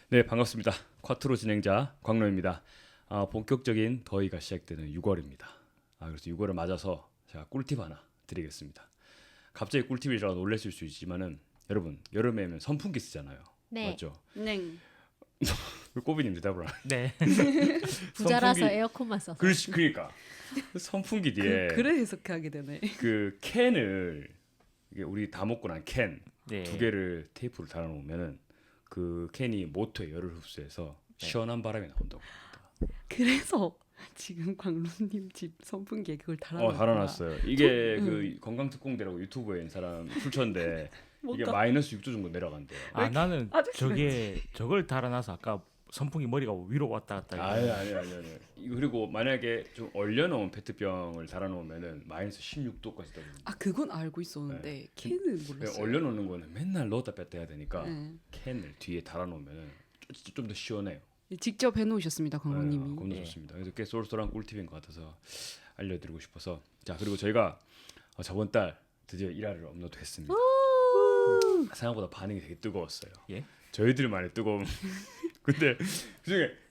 네, 반갑습니다. 콰트로 진행자 광로입니다. 본격적인 더위가 시작되는 6월입니다. 그래서 6월을 맞아서 제가 꿀팁 하나 드리겠습니다. 갑자기 꿀팁이라고 놀라실 수 있지만은 여러분 여름에는 선풍기 쓰잖아요. 네. 맞죠? 네. 꼬비님 대답을 안. 네. 부자라서 선풍기- 에어컨만 써서. 그러니까 선풍기 뒤에 그래 해석하게 되네. 그 캔을 이게 우리 다 먹고 난 캔 두 네. 개를 테이프로 달아놓으면은 그 캔이 모터에 열을 흡수해서 시원한 바람이 나온다고. 그래서 지금 광로님 집 선풍기에 그걸 달아놨구나. 달아놨어요. 이게 그 건강특공대라고 유튜브에 있는 사람 출처인데 이게 뭔가- 마이너스 6도 정도 내려간대요. 나는 아저씨 저걸 달아놔서 아까 선풍기 머리가 위로 왔다 갔다. 아니. 그리고 만약에 좀 얼려놓은 페트병을 달아놓으면은 마이너스 16도까지 떨어집니다. 그건 알고 있었는데 캔은 몰랐어요. 얼려놓는 거는 맨날 넣었다 뺐다 해야 되니까 네. 캔을 뒤에 달아놓으면은 좀 더 시원해요. 직접 해놓으셨습니다, 광로님이. 너무 네. 좋습니다. 그래서 꽤 쏠쏠한 꿀팁인 것 같아서 알려드리고 싶어서. 자, 그리고 저희가 저번 달 드디어 1화를 업로드했습니다. 생각보다 반응이 되게 뜨거웠어요. 예? 저희들만의 뜨거움. 근데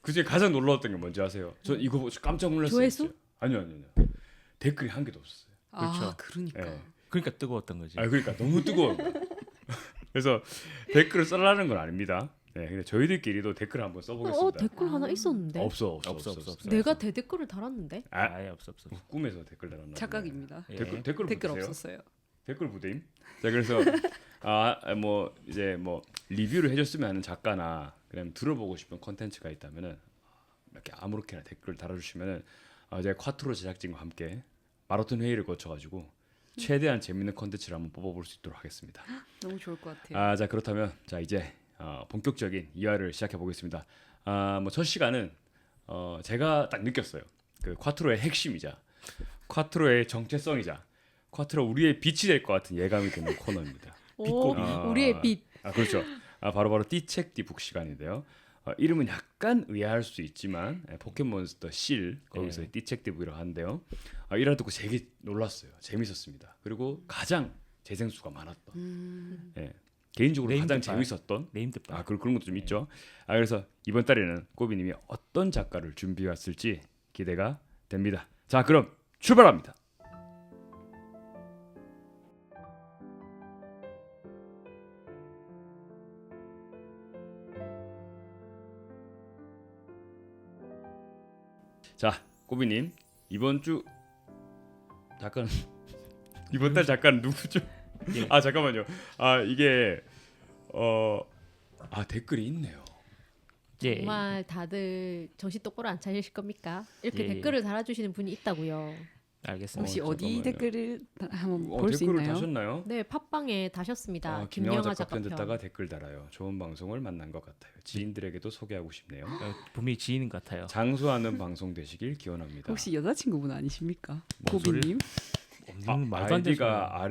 그중에 가장 놀라웠던 게 뭔지 아세요? 저 이거 보고 깜짝 놀랐어요. 조회수? 진짜. 아니요. 댓글이 한 개도 없었어요. 그렇죠. 그러니까. 네. 그러니까 뜨거웠던 거지. 그러니까 너무 뜨거워요. 그래서 댓글을 써라는 건 아닙니다. 네, 근데 저희들끼리도 댓글 한번 써보겠습니다. 댓글 하나 있었는데. 없어. 없어. 내가 대댓글을 달았는데. 아예 없어. 꿈에서 댓글 달았나? 착각입니다. 예. 댓글 댓글 보세요. 없었어요. 댓글 부대임. 자, 그래서 뭐 이제 뭐 리뷰를 해줬으면 하는 작가나 그냥 들어보고 싶은 콘텐츠가 있다면은 이렇게 아무렇게나 댓글을 달아주시면은 제가 콰트로 제작진과 함께 마라톤 회의를 거쳐가지고 최대한 재밌는 콘텐츠를 한번 뽑아볼 수 있도록 하겠습니다. 너무 좋을 것 같아요. 자, 그렇다면 자 이제 본격적인 이화를 시작해 보겠습니다. 뭐 첫 시간은 제가 딱 느꼈어요. 그 콰트로의 핵심이자 콰트로의 정체성이자 콰트로 우리의 빛이 될 것 같은 예감이 드는 코너입니다. 오, 우리의 빛. 그렇죠. 바로 띠책 띠북 시간인데요. 이름은 약간 의아할 수 있지만 포켓몬스터 실 거기서 네. 띠책 띠북이라고 하는데요. 이라 듣고 되게 놀랐어요. 재밌었습니다. 그리고 가장 재생수가 많았던. 개인적으로 네임 가장 뜻발. 재밌었던. 네임 뜻발. 그런 것도 좀 있죠. 그래서 이번 달에는 꼬비님이 어떤 작가를 준비했을지 기대가 됩니다. 자, 그럼 출발합니다. 자, 꼬비님 이번 주 작가는 이번 달 작가는 누구죠? 예. 잠깐만요. 이게 댓글이 있네요. 예. 정말 다들 정신 똑바로 안 차리실 겁니까? 이렇게 예. 댓글을 달아주시는 분이 있다고요. 알겠습니다. 혹시 어디 잠깐만요. 댓글을 한번 볼 수 댓글을 있나요? 다셨나요? 네, 팟빵에 다셨습니다. 김영하 김영하 작가 편 작가 듣다가 편. 댓글 달아요. 좋은 방송을 만난 것 같아요. 지인들에게도 소개하고 싶네요. 분명히 지인 같아요. 장수하는 방송 되시길 기원합니다. 혹시 여자친구분 아니십니까? 뭔 소리? 고비님? 말도 안 되는 아이디가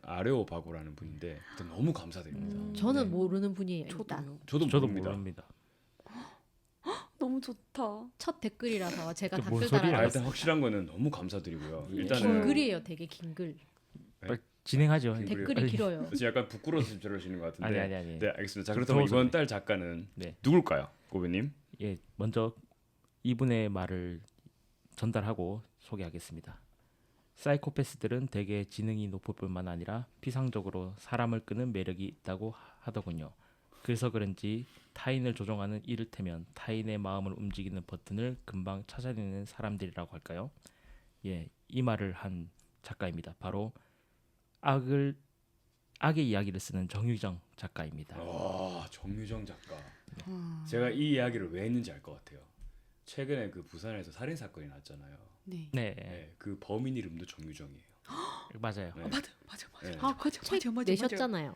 아레오바고라는 분인데 일단 너무 감사드립니다. 저는 모르는 분이에요. 일단 저도요. 저도 모릅니다. 모릅니다. 너무 좋다. 첫 댓글이라서 제가 뭔 댓글 소리야? 달아요. 일단 확실한 거는 너무 감사드리고요. 긴 일단은 긴 글이에요, 되게 긴 글. 빨리 진행하죠. 긴 댓글이 빨리. 길어요. 지금 약간 부끄러워서 저러시는 것 같은데. 아니. 네, 알겠습니다. 자, 그렇다면 더워서 이번 달 작가는 네. 누굴까요, 고배님? 예, 먼저 이분의 말을 전달하고 소개하겠습니다. 사이코패스들은 대개 지능이 높을 뿐만 아니라 피상적으로 사람을 끄는 매력이 있다고 하더군요. 그래서 그런지 타인을 조종하는 이를테면 타인의 마음을 움직이는 버튼을 금방 찾아내는 사람들이라고 할까요? 예, 이 말을 한 작가입니다. 바로 악의 이야기를 쓰는 정유정 작가입니다. 정유정 작가. 제가 이 이야기를 왜 했는지 알 것 같아요. 최근에 그 부산에서 살인 사건이 났잖아요. 네. 네, 네, 그 범인 이름도 정유정이에요. 맞아요. 네. 맞아. 네. 책 내셨잖아요.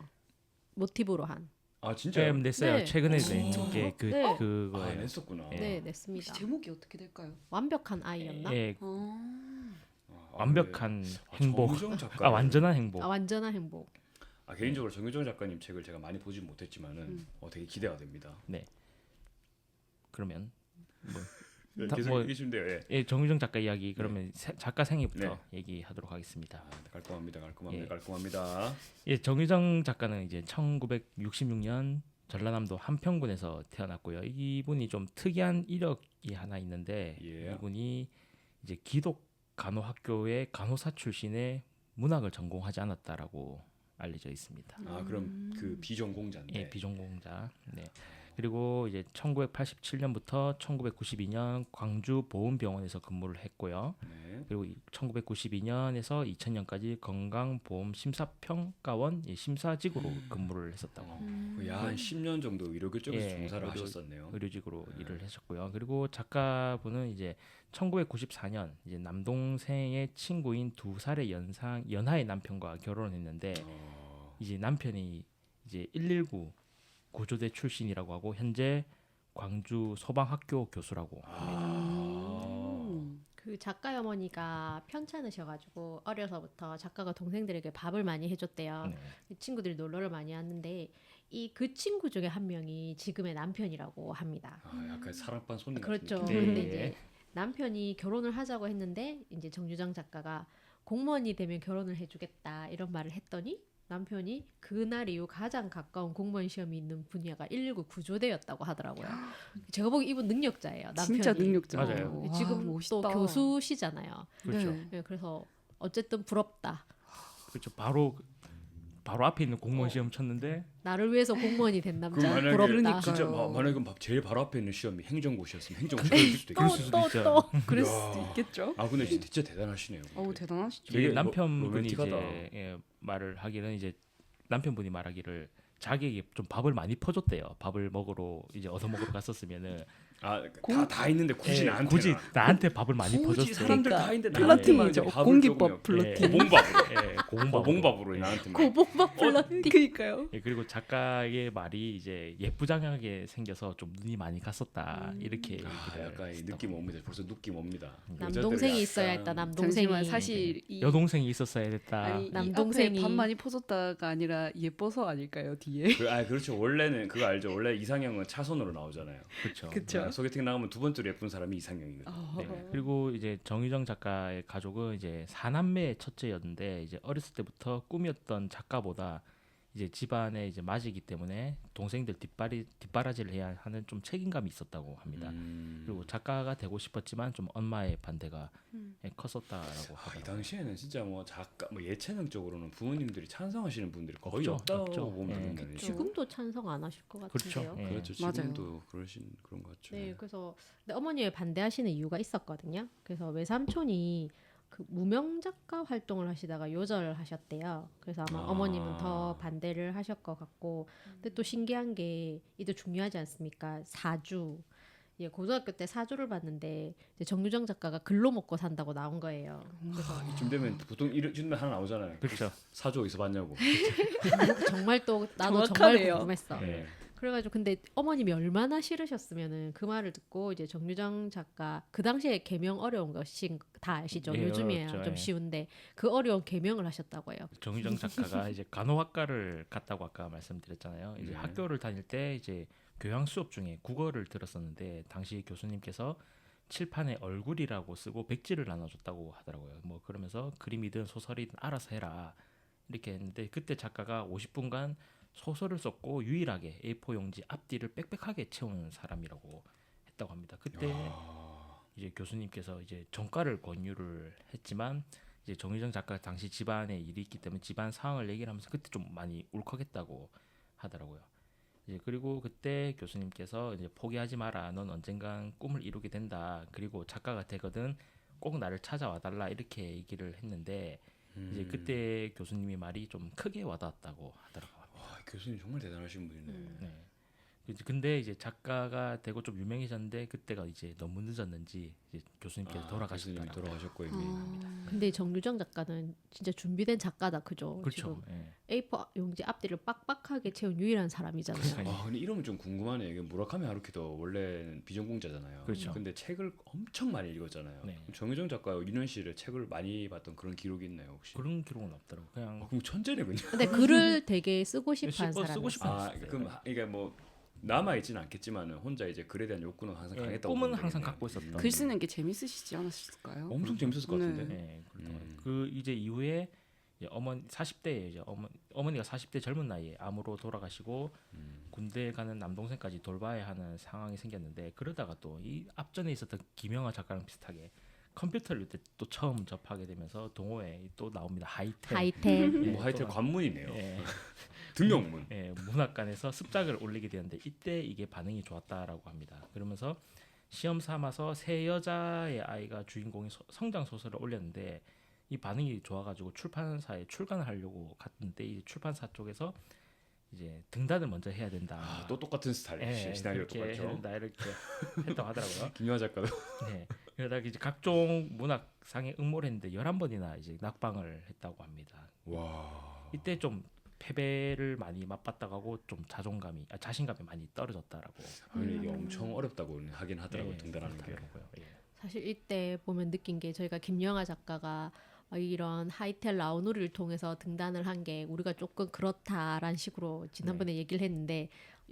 모티브로 한. 진짜요? 냈어요. 네. 최근에 진짜요? 낸 게 네. 그거예요. 냈었구나. 네, 냈습니다. 제목이 어떻게 될까요? 완벽한 아이였나? 예, 아, 완벽한 행복. 정유정 작가. 완전한 행복. 완전한 행복. 개인적으로 정유정 작가님 책을 제가 많이 보진 못했지만은 되게 기대가 됩니다. 그러면 뭐, 네, 다- 계속 뭐- 얘기하시면 돼요. 예. 예, 정유정 작가 이야기 그러면 작가 생애부터 얘기하도록 하겠습니다. 깔끔합니다. 예. 깔끔합니다. 예, 정유정 작가는 이제 1966년 전라남도 한평군에서 태어났고요. 이분이 좀 특이한 이력이 하나 있는데 예. 이분이 이제 기독 간호학교의 간호사 출신의 문학을 전공하지 않았다라고 알려져 있습니다. 아 그럼 그 비전공자인데. 예, 비전공자. 네. 그리고 이제 1987년부터 1992년 광주 보훈병원에서 근무를 했고요. 네. 그리고 1992년에서 2000년까지 건강보험심사평가원 심사직으로 근무를 했었다고. 한 10년 정도 의료계 쪽에서 예, 종사를 의료- 하셨었네요. 의료직으로 일을 하셨고요. 그리고 작가분은 이제 1994년 이제 남동생의 친구인 2살의 연하의 남편과 결혼했는데 이제 남편이 이제 119 구조대 출신이라고 하고 현재 광주 소방학교 교수라고 합니다. 그 작가의 어머니가 편찮으셔가지고 어려서부터 작가가 동생들에게 밥을 많이 해줬대요. 네. 그 친구들이 놀러를 많이 왔는데 그 친구 중에 한 명이 지금의 남편이라고 합니다. 약간 사랑방 손님 그렇죠. 같은 네. 느낌. 근데 이제 남편이 결혼을 하자고 했는데 이제 정유정 작가가 공무원이 되면 결혼을 해주겠다 이런 말을 했더니 남편이 그날 이후 가장 가까운 공무원 시험이 있는 분야가 119 구조대였다고 하더라고요. 제가 보기 이분 능력자예요. 남편이. 진짜 능력자. 맞아요. 와, 지금 멋있다. 또 교수시잖아요. 그렇죠. 네. 네, 그래서 어쨌든 부럽다. 그렇죠. 바로 앞에 있는 공무원 시험 쳤는데 나를 위해서 공무원이 된 그럼 남자 만약에 부럽다. 그러니까요. 진짜 만약에 제일 바로 앞에 있는 시험이 행정고시였으면 행정고시 수도 그럴 있겠어요. 수도 있죠. 또 그럴 이야. 수도 있겠죠. 아 근데 진짜 대단하시네요. 어우 대단하시죠. 되게 이게 남편분이 이제 로맨틱하다. 말을 하기는 이제 남편분이 말하기를 자기에게 좀 밥을 많이 퍼줬대요. 밥을 먹으러 이제 얻어먹으러 갔었으면은 다 있는데 굳이 나한테 굳이 나한테 밥을 많이 굳이 퍼줬어요. 사람들 그러니까 다 있는데 플러팅이죠. 나한테만 밥을 공기법 조금요. 플러팅. 고봉밥으로 예, 고봉밥으로. 고봉밥으로 나한테만 고봉밥 플러팅. 그러니까요. 예, 그리고 작가의 말이 이제 예쁘장하게 생겨서 좀 눈이 많이 갔었다 이렇게 얘기를 약간 이 했었다고. 느낌 옵니다. 벌써 느낌 옵니다. 남동생이 있어야 했다. 남동생이. 잠시만 사실 이 여동생이 있었어야 됐다. 아니 남동생이. 이 앞에 밥 많이 퍼줬다가 아니라 예뻐서 아닐까요 뒤에? 그렇죠. 원래는 그거 알죠. 원래 이상형은 차선으로 나오잖아요. 그렇죠. 그쵸. 소개팅 나가면 두 번째로 예쁜 사람이 이상형이거든요. 네. 그리고 이제 정유정 작가의 가족은 이제 사남매의 첫째였는데 이제 어렸을 때부터 꿈이었던 작가보다 이제 집안의 이제 맞이기 때문에 동생들 뒷바라지를 해야 하는 좀 책임감이 있었다고 합니다. 그리고 작가가 되고 싶었지만 좀 엄마의 반대가 컸었다라고 이 하더라고요. 당시에는 진짜 뭐 작가 뭐 예체능 쪽으로는 부모님들이 찬성하시는 분들이 거의 없죠. 없다고 없죠. 보면 예. 되는데 지금도 찬성 안 하실 것 그렇죠. 같은데요. 예. 그렇죠. 맞아요. 지금도 그런 것 같죠. 네, 그래서 근데 어머니가 반대하시는 이유가 있었거든요. 그래서 외삼촌이 그 무명 작가 활동을 하시다가 요절을 하셨대요. 그래서 아마 어머님은 더 반대를 하실 것 같고, 근데 또 신기한 게 이도 중요하지 않습니까? 사주. 예, 고등학교 때 사주를 봤는데 이제 정유정 작가가 글로 먹고 산다고 나온 거예요. 그래서 이쯤 되면 보통 이런 하나 나오잖아요. 그렇죠. 사주 어디서 봤냐고. 정말 또 나도 정확하네요. 정말 궁금했어. 네. 그래가지고 근데 어머님이 얼마나 싫으셨으면은 그 말을 듣고 이제 정유정 작가 그 당시에 개명 어려운 것이 다 아시죠? 예, 요즘이야 어렵죠. 좀 예. 쉬운데 그 어려운 개명을 하셨다고 해요. 정유정 작가가 이제 간호학과를 갔다고 아까 말씀드렸잖아요. 이제 네. 학교를 다닐 때 이제 교양 수업 중에 국어를 들었었는데 당시 교수님께서 칠판에 얼굴이라고 쓰고 백지를 나눠줬다고 하더라고요. 뭐 그러면서 그림이든 소설이든 알아서 해라 이렇게 했는데 그때 작가가 50분간 소설을 썼고 유일하게 A4 용지 앞뒤를 빽빽하게 채우는 사람이라고 했다고 합니다. 그때 이제 교수님께서 이제 전과를 권유를 했지만 이제 정유정 작가 당시 집안에 일이 있기 때문에 집안 상황을 얘기를 하면서 그때 좀 많이 울컥했다고 하더라고요. 이제 그리고 그때 교수님께서 이제 포기하지 마라. 넌 언젠간 꿈을 이루게 된다. 그리고 작가가 되거든 꼭 나를 찾아와 달라 이렇게 얘기를 했는데 이제 그때 교수님의 말이 좀 크게 와닿았다고 하더라고요. 와, 교수님 정말 대단하신 분이네. 네. 근데 이제 작가가 되고 좀 유명해졌는데 그때가 이제 너무 늦었는지 이제 교수님께서 교수님이 돌아가셨더라고요. 돌아가셨고 이미. 근데 정유정 작가는 진짜 준비된 작가다, 그죠? 그렇죠. 지금 예. A4 용지 앞뒤를 빡빡하게 채운 유일한 사람이잖아요. 그러니까요. 근데 이러면 좀 궁금하네. 이게 무라카미 하루키도 원래는 비전공자잖아요. 그렇죠. 근데 책을 엄청 많이 읽었잖아요. 네. 정유정 작가 이런 시를 책을 많이 봤던 그런 기록이 있나요 혹시? 그런 기록은 없더라고요. 그냥 그럼 천재네 그냥. 근데 글을 되게 쓰고 싶어하는 쓰고 사람이었어요. 싶어. 그럼 이게 뭐 남아 있지는 않겠지만은 혼자 이제 글에 대한 욕구는 항상 예, 강했다고. 꿈은 보면 항상 되겠네요. 갖고 있었던. 글 쓰는 게 재밌으시지 않았을까요? 엄청 재밌었을 것 네. 같은데. 예, 그렇다고 해요. 그 이제 이후에 이제 40대에 이제 어머니가 40대 젊은 나이에 암으로 돌아가시고 군대 가는 남동생까지 돌봐야 하는 상황이 생겼는데 그러다가 또 이 앞전에 있었던 김영하 작가랑 비슷하게 컴퓨터를 이때 또 처음 접하게 되면서 동호회 또 나옵니다. 하이텔. 하이텔. 예, 뭐 하여튼 또, 관문이네요. 예, 등용문. 예, 문학관에서 습작을 올리게 되는데 이때 이게 반응이 좋았다라고 합니다. 그러면서 시험 삼아서 세 여자의 아이가 주인공이 성장 소설을 올렸는데 이 반응이 좋아가지고 출판사에 출간을 하려고 갔는데 이 출판사 쪽에서 이제 등단을 먼저 해야 된다. 아, 또 똑같은 스타일. 예, 시나리오 그렇게 똑같죠. 해야 된다 이렇게 했다고 하더라고요. 김유아 작가도 네. 그러다가 이제 각종 문학상에 응모를 했는데 11번이나 이제 낙방을 했다고 합니다. 와. 이때 좀 패배를 많이 맛봤다고 하고 좀 자신감이 많이 떨어졌다라고. 근데 이게 엄청 어렵다고 하긴 하더라고요. 예, 등단하는 게. 그렇더라고요. 예. 사실 이때 보면 느낀 게 저희가 김영하 작가가 이런 하이텔 라우누리를 통해서 등단을 한 게 우리가 조금 그렇다라는 식으로 지난번에 얘기를 했는데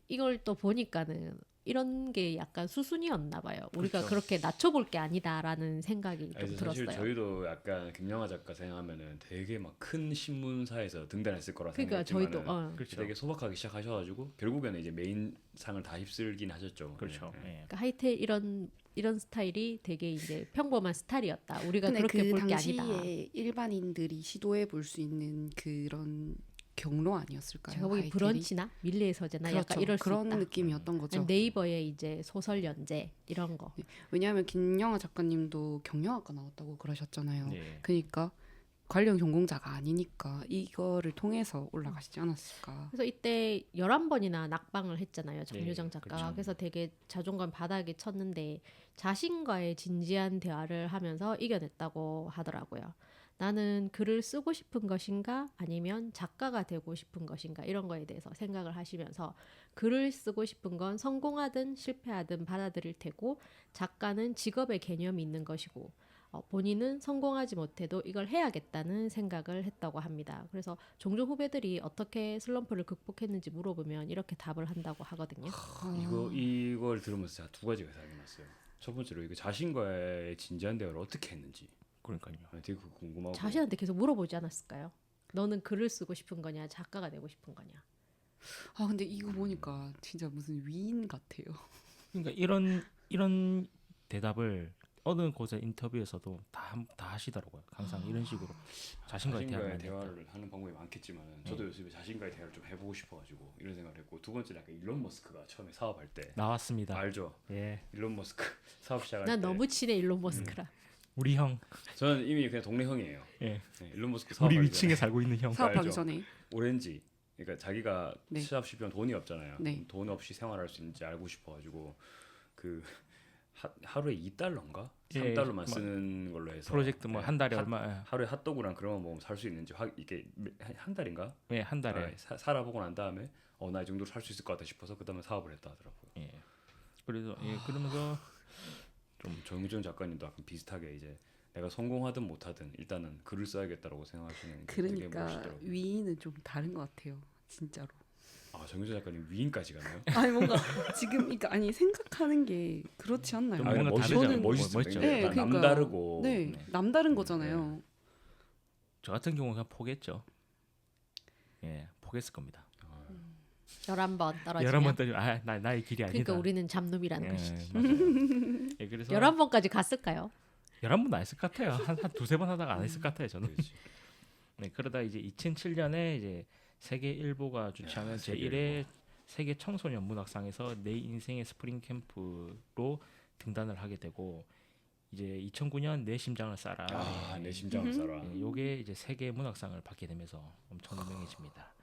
이걸 또 보니까는 이런 게 약간 수순이었나 봐요. 우리가 그렇죠. 그렇게 낮춰볼 게 아니다라는 생각이 좀 아니, 사실 들었어요. 저희도 약간 김영하 작가 생각하면은 되게 막 큰 신문사에서 등단했을 거라 그러니까 생각했지만은 저희도 그렇죠. 되게 소박하게 시작하셔가지고 결국에는 이제 메인 상을 다 휩쓸긴 하셨죠. 그렇죠. 예. 예. 그러니까 하이텔 이런 스타일이 되게 이제 평범한 스타일이었다. 우리가 근데 그렇게 그 볼 게 아니다. 당시에 일반인들이 시도해 볼 수 있는 그런 경로 아니었을까요? 제가 보기 하이텔이? 브런치나 밀리의 서재나 그렇죠. 약간 이럴 수 그런 있다. 느낌이었던 거죠. 아니, 네이버에 이제 소설 연재 이런 거. 왜냐하면 김영하 작가님도 경영학과 나왔다고 그러셨잖아요. 예. 그러니까 관련 전공자가 아니니까 이거를 통해서 올라가시지 않았을까. 그래서 이때 11번이나 낙방을 했잖아요. 네, 정유정 작가가. 그렇죠. 그래서 되게 자존감 바닥에 쳤는데 자신과의 진지한 대화를 하면서 이겨냈다고 하더라고요. 나는 글을 쓰고 싶은 것인가 아니면 작가가 되고 싶은 것인가 이런 거에 대해서 생각을 하시면서 글을 쓰고 싶은 건 성공하든 실패하든 받아들일 테고 작가는 직업의 개념이 있는 것이고 본인은 성공하지 못해도 이걸 해야겠다는 생각을 했다고 합니다. 그래서 종종 후배들이 어떻게 슬럼프를 극복했는지 물어보면 이렇게 답을 한다고 하거든요. 이걸 들으면서 제가 두 가지가 생각이 났어요. 첫 번째로 이거 자신과의 진지한 대화를 어떻게 했는지 그러니까요. 되게 그거 궁금하고. 자신한테 계속 물어보지 않았을까요? 너는 글을 쓰고 싶은 거냐, 작가가 되고 싶은 거냐. 아 근데 이거 보니까 진짜 무슨 위인 같아요. 그러니까 이런 대답을 어느 곳의 인터뷰에서도 다 하시더라고요. 항상 이런 식으로 자신과의 대화를 많이 했다. 대화를 하는 방법이 많겠지만 저도 요즘에 자신과의 대화를 좀 해보고 싶어가지고 이런 생각을 했고, 두 번째는 약간 일론 머스크가 처음에 사업할 때 나왔습니다. 알죠? 예, 일론 머스크 사업 시작할 난 때 너무 친해 일론 머스크랑. 우리 형, 저는 이미 그냥 동네 형이에요. 예, 네, 일론 머스크 우리 사업하기 위층에 전에 살고 있는 형. 사업하기 알죠. 전에. 오렌지, 그러니까 자기가 네. 취업시키면 돈이 없잖아요. 네. 돈 없이 생활할 수 있는지 알고 싶어가지고 그 하루에 2달러인가 예, 3달러만 뭐 쓰는 걸로 해서 프로젝트 뭐 예, 한 달에 얼마? 하루에 핫도그랑 그런 거 먹으면 살 수 있는지 이게 한 달인가 예, 한 달에. 살아보고 난 다음에 나 이 정도로 살 수 있을 것 같다 싶어서 그다음에 사업을 했다 하더라고요. 예. 그래서 그러면서 좀 정유정 작가님도 약간 비슷하게 이제 내가 성공하든 못하든 일단은 글을 써야겠다라고 생각하시는 게 되게 그러니까 멋있더라고요. 위인은 좀 다른 것 같아요. 진짜로. 정유정 작가님 위인까지 가나요? 아니 뭔가 지금 그러니까 아니 생각하는 게 그렇지 않나요? 좀 근데 뭔가 멋있죠. 다르잖아요. 멋있죠. 멋있죠. 네, 그러니까, 남다르고 네, 네. 남다른 거잖아요. 저 같은 경우는 그냥 포기했죠. 예, 포기했을 겁니다. 11번 떨어지면. 11번 때리면 나의 길이 아니다. 그러니까 우리는 잡놈이라는 것이. 맞아요. 예, 그래서 11번까지 갔을까요? 11번도 안 했을 것 같아요. 한 두세 번 하다가 안 했을 것 같아요, 저는. 그렇지. 네, 그러다 이제 2007년에 이제 세계 일보가 주최하는 세계 제1회 세계 청소년 문학상에서 내 인생의 스프링 캠프로 등단을 하게 되고 이제 2009년 내 심장을 쏴라. 내 심장을 쏴라. 예, 요게 이제 세계 문학상을 받게 되면서 엄청 유명해집니다.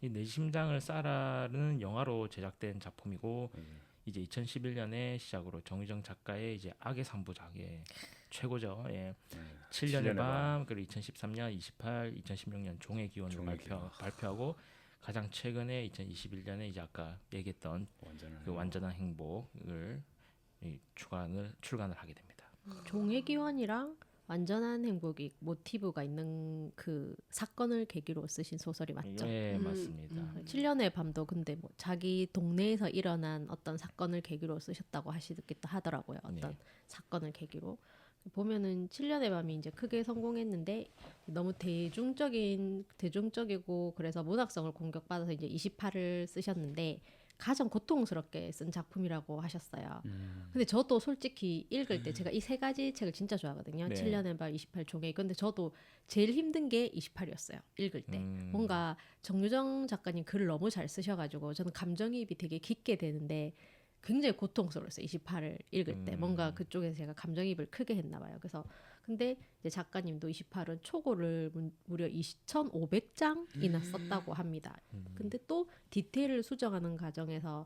이 내 심장을 쏴라는 영화로 제작된 작품이고 이제 2011년에 시작으로 정유정 작가의 이제 악의 3부작의 최고죠. 예. 7년의 밤, 그리고 2013년 28, 2016년 종의 기원을 종의 기원. 발표하고 가장 최근에 2021년에 이제 아까 얘기했던 그 완전한 행복을 출간을 하게 됩니다. 종의 기원이랑 완전한 행복이 모티브가 있는 그 사건을 계기로 쓰신 소설이 맞죠? 예, 맞습니다. 7년의 밤도 근데 뭐 자기 동네에서 일어난 어떤 사건을 계기로 쓰셨다고 하시기도 하더라고요. 어떤 네. 사건을 계기로. 보면은 7년의 밤이 이제 크게 성공했는데 너무 대중적이고 그래서 문학성을 공격받아서 이제 28을 쓰셨는데 가장 고통스럽게 쓴 작품이라고 하셨어요. 근데 저도 솔직히 읽을 때 제가 이 세 가지 책을 진짜 좋아하거든요. 네. 7년의 밤 28종의. 근데 저도 제일 힘든 게 28이었어요. 읽을 때. 뭔가 정유정 작가님 글을 너무 잘 쓰셔가지고 저는 감정이입이 되게 깊게 되는데 굉장히 고통스러웠어요. 28을 읽을 때. 뭔가 그쪽에서 제가 감정이입을 크게 했나 봐요. 그래서 근데 이제 작가님도 28은 초고를 무려 2,500장이나 썼다고 합니다. 근데 또 디테일을 수정하는 과정에서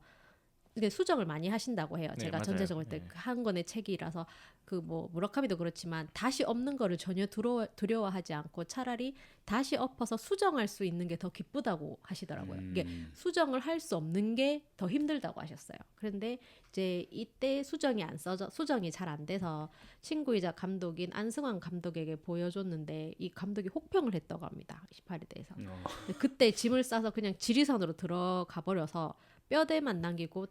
이게 수정을 많이 하신다고 해요. 네, 제가 맞아요. 전체적으로 때 네. 한 권의 책이라서 그 뭐 무라카미도 그렇지만 다시 엎는 거를 전혀 두려워하지 않고 차라리 다시 엎어서 수정할 수 있는 게 더 기쁘다고 하시더라고요. 이게 수정을 할 수 없는 게 더 힘들다고 하셨어요. 그런데 이제 이때 수정이 잘 안 돼서 친구이자 감독인 안승환 감독에게 보여줬는데 이 감독이 혹평을 했다고 합니다. 28에 대해서. 근데 그때 짐을 싸서 그냥 지리산으로 들어가 버려서 뼈대만 남기고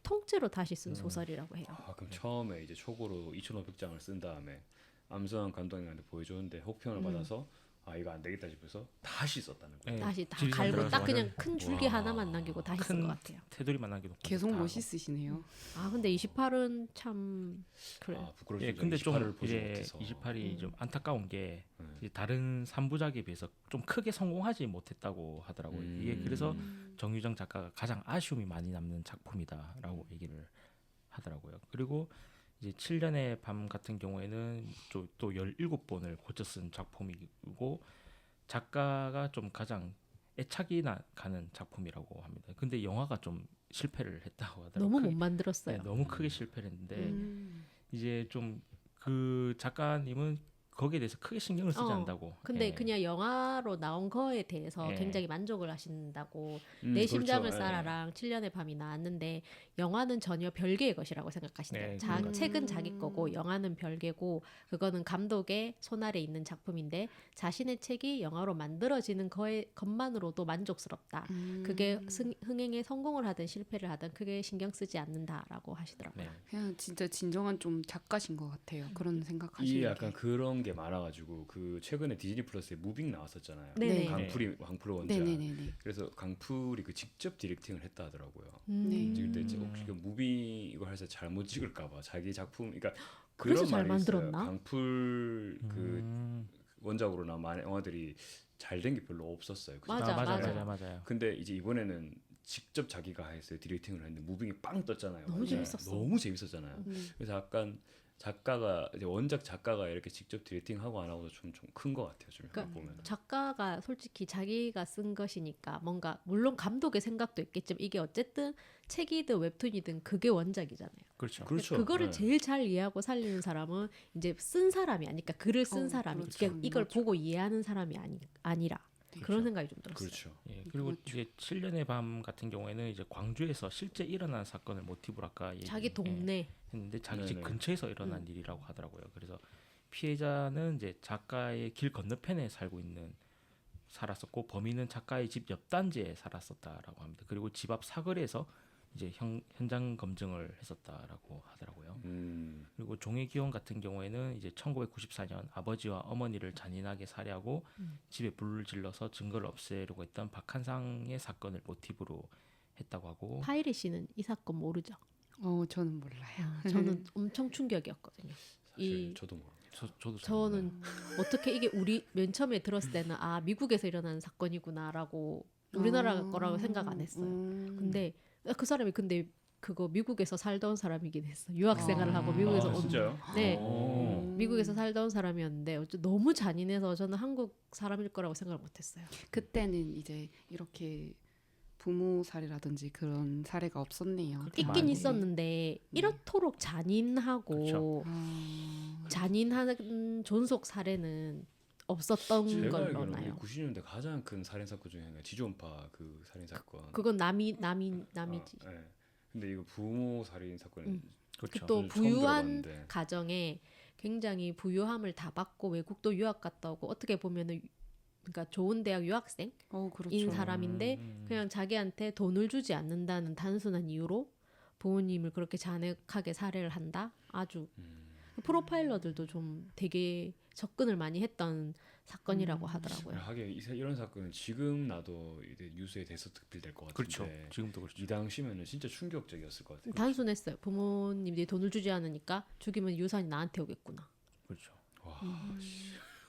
통째로 다시 쓴 소설이라고 해요. 아, 그럼 처음에 이제 초고로 2,500장을 쓴 다음에 암수환 감독님한테 보여줬는데 혹평을 받아서 아 이거 안 되겠다 싶어서 다시 썼다는 거예요. 네, 다시 다 지리산 갈고 딱 들어가서 그냥 큰 줄기 와. 하나만 남기고 다시 쓴 큰 것 같아요. 테두리만 남기고 계속 다 하고. 멋있으시네요. 아 근데 28은 참 그래. 아 부끄러울 예, 수 근데 좀 28을 보지 이제 못해서. 28이 좀 안타까운 게 네. 이제 다른 3부작에 비해서 좀 크게 성공하지 못했다고 하더라고요. 이게 그래서 정유정 작가가 가장 아쉬움이 많이 남는 작품이다라고 얘기를 하더라고요. 그리고 이제 7년의 밤 같은 경우에는 또 17번을 고쳐 쓴 작품이고 작가가 좀 가장 애착이 가는 작품이라고 합니다. 근데 영화가 좀 실패를 했다고 하더라고요. 너무 못 크게- 만들었어요. 네, 너무 크게 실패를 했는데 음. 이제 좀 그 작가님은 거기에 대해서 크게 신경을 쓰지 않는다고. 근데 예. 그냥 영화로 나온 거에 대해서 예. 굉장히 만족을 하신다고 내 심장을 쏴라랑 7년의 밤이 나왔는데 영화는 전혀 별개의 것이라고 생각하신대요. 네, 자, 그런 것 책은 자기 거고 영화는 별개고 그거는 감독의 손 아래 있는 작품인데 자신의 책이 영화로 만들어지는 것만으로도 만족스럽다. 그게 흥행에 성공을 하든 실패를 하든 크게 신경 쓰지 않는다라고 하시더라고요. 네. 그냥 진짜 진정한 좀 작가신 것 같아요. 그런 이게 생각하시는 약간 게. 그런 게 많아가지고 그 최근에 디즈니 플러스에 무빙 나왔었잖아요. 네네. 강풀 원작. 네네네네. 그래서 강풀이 그 직접 디렉팅을 했다 하더라고요. 네. 찍을 때 이제 혹시 그 무빙 이거 해서 잘못 찍을까봐 자기 작품, 그러니까 그래서 그런 잘 말이 있어요. 만들었나? 강풀 그 원작으로 나온 영화들이 잘 된 게 별로 없었어요. 그죠? 맞아, 맞아요. 근데 이제 이번에는 직접 자기가 했어요. 디렉팅을 했는데 무빙이 빵 떴잖아요. 너무 완전. 재밌었어. 너무 재밌었잖아요. 그래서 약간 작가가 이제 원작 작가가 이렇게 직접 디렉팅하고 안 하고도 좀 큰 것 같아요. 좀 그러니까 보면. 작가가 솔직히 자기가 쓴 것이니까 뭔가 물론 감독의 생각도 있겠지만 이게 어쨌든 책이든 웹툰이든 그게 원작이잖아요. 그렇죠. 그렇죠. 그거를 네. 제일 잘 이해하고 살리는 사람은 이제 쓴 사람이 아니까 글을 쓴 사람이 그렇죠. 그러니까 이걸 맞죠. 보고 이해하는 사람이 아니라 그런 생각이 좀 들었어요. 그렇죠. 예, 그리고 이제 7년의 밤 같은 경우에는 이제 광주에서 실제 일어난 사건을 모티브로 아까 자기 동네 했는데 자기 집 네네. 근처에서 일어난 일이라고 하더라고요. 그래서 피해자는 이제 작가의 길 건너편에 살았었고 범인은 작가의 집 옆 단지에 살았었다라고 합니다. 그리고 집 앞 사거리에서 이제 현장 검증을 했었다라고 하더라고요. 그리고 종의기원 같은 경우에는 이제 1994년 아버지와 어머니를 잔인하게 살해하고 집에 불을 질러서 증거를 없애려고 했던 박한상의 사건을 모티브로 했다고 하고 파이리 씨는 이 사건 모르죠? 저는 몰라요. 저는 엄청 충격이었거든요. 사실 저도 뭐 저도 잘 저는 어떻게 이게 우리 맨 처음에 들었을 때는 아 미국에서 일어난 사건이구나라고 우리나라 거라고 생각 안 했어요. 근데 그 사람이 근데 그거 미국에서 살던 사람이긴 했어. 유학 생활을 하고 미국에서 온 진짜요? 네. 오. 미국에서 살던 사람이었는데 너무 잔인해서 저는 한국 사람일 거라고 생각을 못했어요. 그때는 이제 이렇게 부모 사례라든지 그런 사례가 없었네요. 그렇게 있긴 많이. 있었는데 이렇도록 잔인하고 그렇죠. 잔인한 존속 사례는 없었던 제가 걸로 알기로는 나요. 90년대 가장 큰 살인 사건 중에 하나가 지존파 그 살인 사건. 그건 남이지. 네. 근데 이거 부모 살인 사건은 그렇죠. 또 처음 부유한 들어봤는데. 가정에 굉장히 부유함을 다 받고 외국도 유학 갔다 오고 어떻게 보면은 그러니까 좋은 대학 유학생인 그렇죠. 사람인데 그냥 자기한테 돈을 주지 않는다는 단순한 이유로 부모님을 그렇게 잔혹하게 살해를 한다. 아주 프로파일러들도 좀 되게 접근을 많이 했던 사건이라고 하더라고요. 하긴 이런 사건은 지금 나도 이제 뉴스에 대서특필 될 것 그렇죠. 같은데 지금도 그렇죠. 이 당시면은 진짜 충격적이었을 것 같아요. 단순했어요. 부모님들이 돈을 주지 않으니까 죽이면 유산이 나한테 오겠구나. 그렇죠. 와,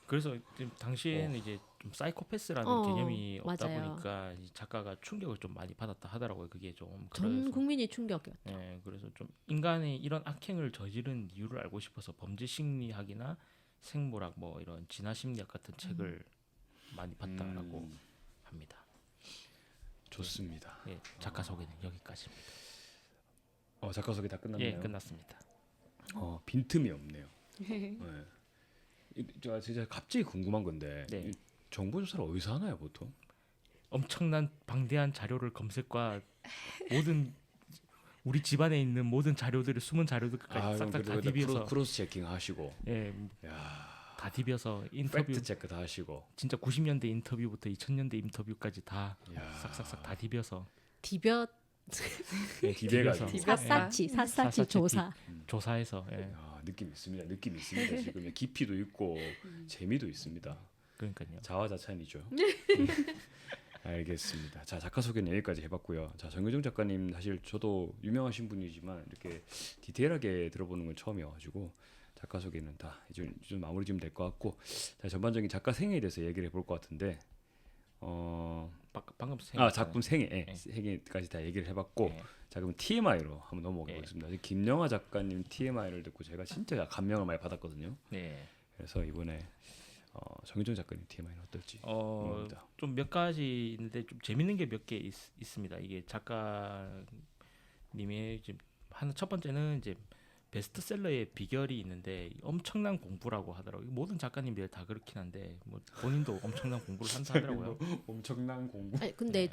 그래서 지금 당시에는 이제 좀 사이코패스라는 개념이 없다 맞아요. 보니까 이 작가가 충격을 좀 많이 받았다 하더라고요. 그게 좀 전 그래서 국민이 충격이었죠. 예, 그래서 좀 인간의 이런 악행을 저지른 이유를 알고 싶어서 범죄 심리학이나 생물학 뭐 이런 진화 심리학 같은 책을 많이 봤다라고 합니다. 좋습니다. 예, 작가 소개는 여기까지입니다. 작가 소개 다 끝났나요? 예, 끝났습니다. 빈틈이 없네요. 네. 저 진짜 갑자기 궁금한 건데 네. 이 정보 조사를 어디서 하나요, 보통? 엄청난 방대한 자료를 검색과 모든 우리 집안에 있는 모든 자료들을 숨은 자료들까지 그럼 싹싹 다 그래도 디벼서 크로스 체킹 하시고, 예, 야, 다 디벼서 인터뷰 팩트 체크 다 하시고, 진짜 90년대 인터뷰부터 2000년대 인터뷰까지 다 야. 싹싹싹 다 디벼서 디벼 예, 디벼서 디벼- 샅샅이 샅샅이 조사. 조사해서 예, 느낌 있습니다. 느낌 있습니다. 지금 깊이도 있고 재미도 있습니다. 그러니까요. 자화자찬이죠. 알겠습니다. 자, 작가 소개는 여기까지 해봤고요. 자, 정유정 작가님 사실 저도 유명하신 분이지만 이렇게 디테일하게 들어보는 건 처음이어가지고 작가 소개는 다 이제 좀 마무리 좀 될 것 같고, 자, 전반적인 작가 생애에 대해서 얘기를 해볼 것 같은데, 방금 작품 생애, 네. 생애까지 다 얘기를 해봤고, 네. 자, 그럼 TMI로 한번 넘어가 네. 보겠습니다. 김영하 작가님 TMI를 듣고 제가 진짜 감명을 많이 받았거든요. 네. 그래서 이번에 정유정 작가님 TMI는 어떨지 궁금합니다. 좀 몇 가지인데 좀 재밌는 게 몇 개 있습니다. 이게 작가님의 지금 첫 번째는 이제 베스트셀러의 비결이 있는데 엄청난 공부라고 하더라고요. 모든 작가님들 다 그렇긴 한데 뭐 본인도 엄청난 공부를 한다 하더라고요. 엄청난 공부. 아니, 근데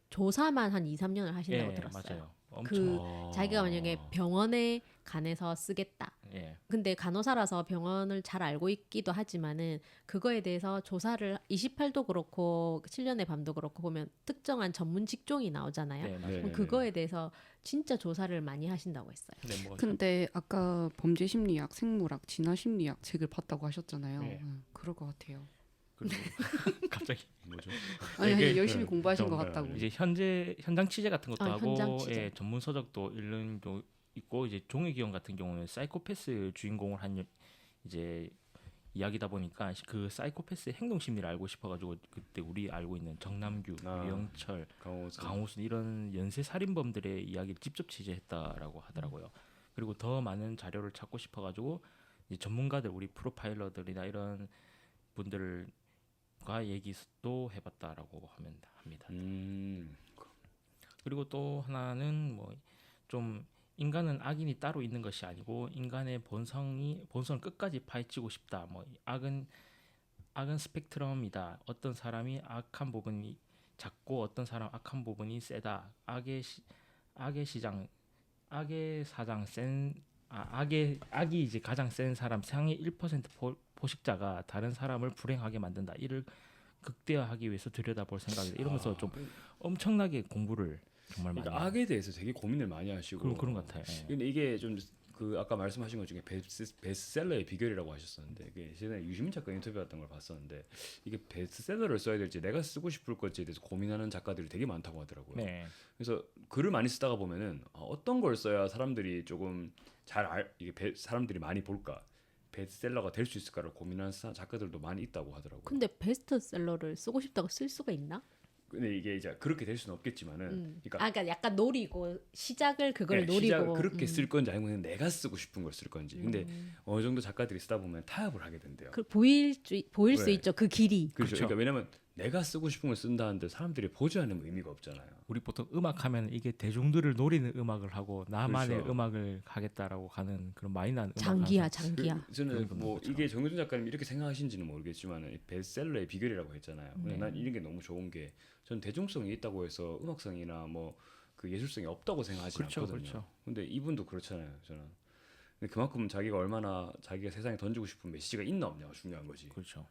조사만 한 2, 3년을 하신다고 예, 들었어요. 맞아요. 그 아. 자기가 만약에 병원에 간해서 쓰겠다. 예. 근데 간호사라서 병원을 잘 알고 있기도 하지만은 그거에 대해서 조사를 28도 그렇고 7년의 밤도 그렇고 보면 특정한 전문 직종이 나오잖아요. 네, 맞아요. 그럼 그거에 대해서 진짜 조사를 많이 하신다고 했어요. 네, 뭐 근데 아까 범죄 심리학, 생물학, 진화 심리학 책을 봤다고 하셨잖아요. 네. 그럴 것 같아요. 그리고 갑자기 뭐죠? 아니, 이게 열심히 공부하신 것 좀, 같다고. 이제 현장 취재 같은 것도 하고 현장 취재. 예, 전문 서적도 읽는 도 있고 이제 종의기원 같은 경우는 사이코패스 주인공을 한 이제 이야기다 보니까 그 사이코패스의 행동 심리를 알고 싶어가지고 그때 우리 알고 있는 정남규, 유영철, 강호순 이런 연쇄 살인범들의 이야기를 직접 취재했다라고 하더라고요. 그리고 더 많은 자료를 찾고 싶어가지고 이제 전문가들 우리 프로파일러들이나 이런 분들과 얘기도 해봤다라고 합니다. 그리고 또 하나는 뭐 좀 인간은 악인이 따로 있는 것이 아니고 인간의 본성을 끝까지 파헤치고 싶다. 뭐 악은 스펙트럼이다. 어떤 사람이 악한 부분이 작고 어떤 사람 악한 부분이 세다. 악의 사장 악이 이제 가장 센 사람 상위 1% 포식자가 다른 사람을 불행하게 만든다. 이를 극대화하기 위해서 들여다볼 생각이다. 이러면서 좀 엄청나게 공부를 정말 많이 그러니까 악에 대해서 되게 고민을 많이 하시고 그런 것 같아요. 예. 근데 이게 좀 그 아까 말씀하신 것 중에 베스트셀러의 비결이라고 하셨었는데 그게 예전에 유시민 작가 인터뷰했던 걸 봤었는데 이게 베스트셀러를 써야 될지 내가 쓰고 싶을 것에 대해서 고민하는 작가들이 되게 많다고 하더라고요. 네. 그래서 글을 많이 쓰다가 보면은 어떤 걸 써야 사람들이 조금 사람들이 많이 볼까 베스트셀러가 될 수 있을까를 고민하는 작가들도 많이 있다고 하더라고요. 근데 베스트셀러를 쓰고 싶다고 쓸 수가 있나? 근데 이게 이제 그렇게 될 수는 없겠지만은 그러니까 약간 노리고 시작을 그걸 네, 노리고 시작을 그렇게 쓸 건지 아니면 내가 쓰고 싶은 걸 쓸 건지. 근데 어느 정도 작가들이 쓰다 보면 타협을 하게 된대요. 보일 수 네. 있죠. 그 길이. 그렇죠. 그렇죠. 그러니까 왜냐면 내가 쓰고 싶은 걸 쓴다는데 사람들이 보지 않으면 의미가 없잖아요. 우리 보통 음악하면 이게 대중들을 노리는 음악을 하고 나만의 그렇죠. 음악을 하겠다라고 가는 그런 마이너한 음악을 장기야, 하죠. 장기야. 저는 그런 뭐 거죠. 이게 정유준 작가님 이렇게 생각하신지는 모르겠지만 이 베스트셀러의 비결이라고 했잖아요. 근데 네. 난 이런 게 너무 좋은 게 전 대중성이 있다고 해서 음악성이나 뭐 그 예술성이 없다고 생각하지 그렇죠, 않거든요. 그렇죠. 근데 이분도 그렇잖아요. 저는. 근데 그만큼 자기가 얼마나 자기가 세상에 던지고 싶은 메시지가 있나 없냐가 중요한 거지. 그렇죠.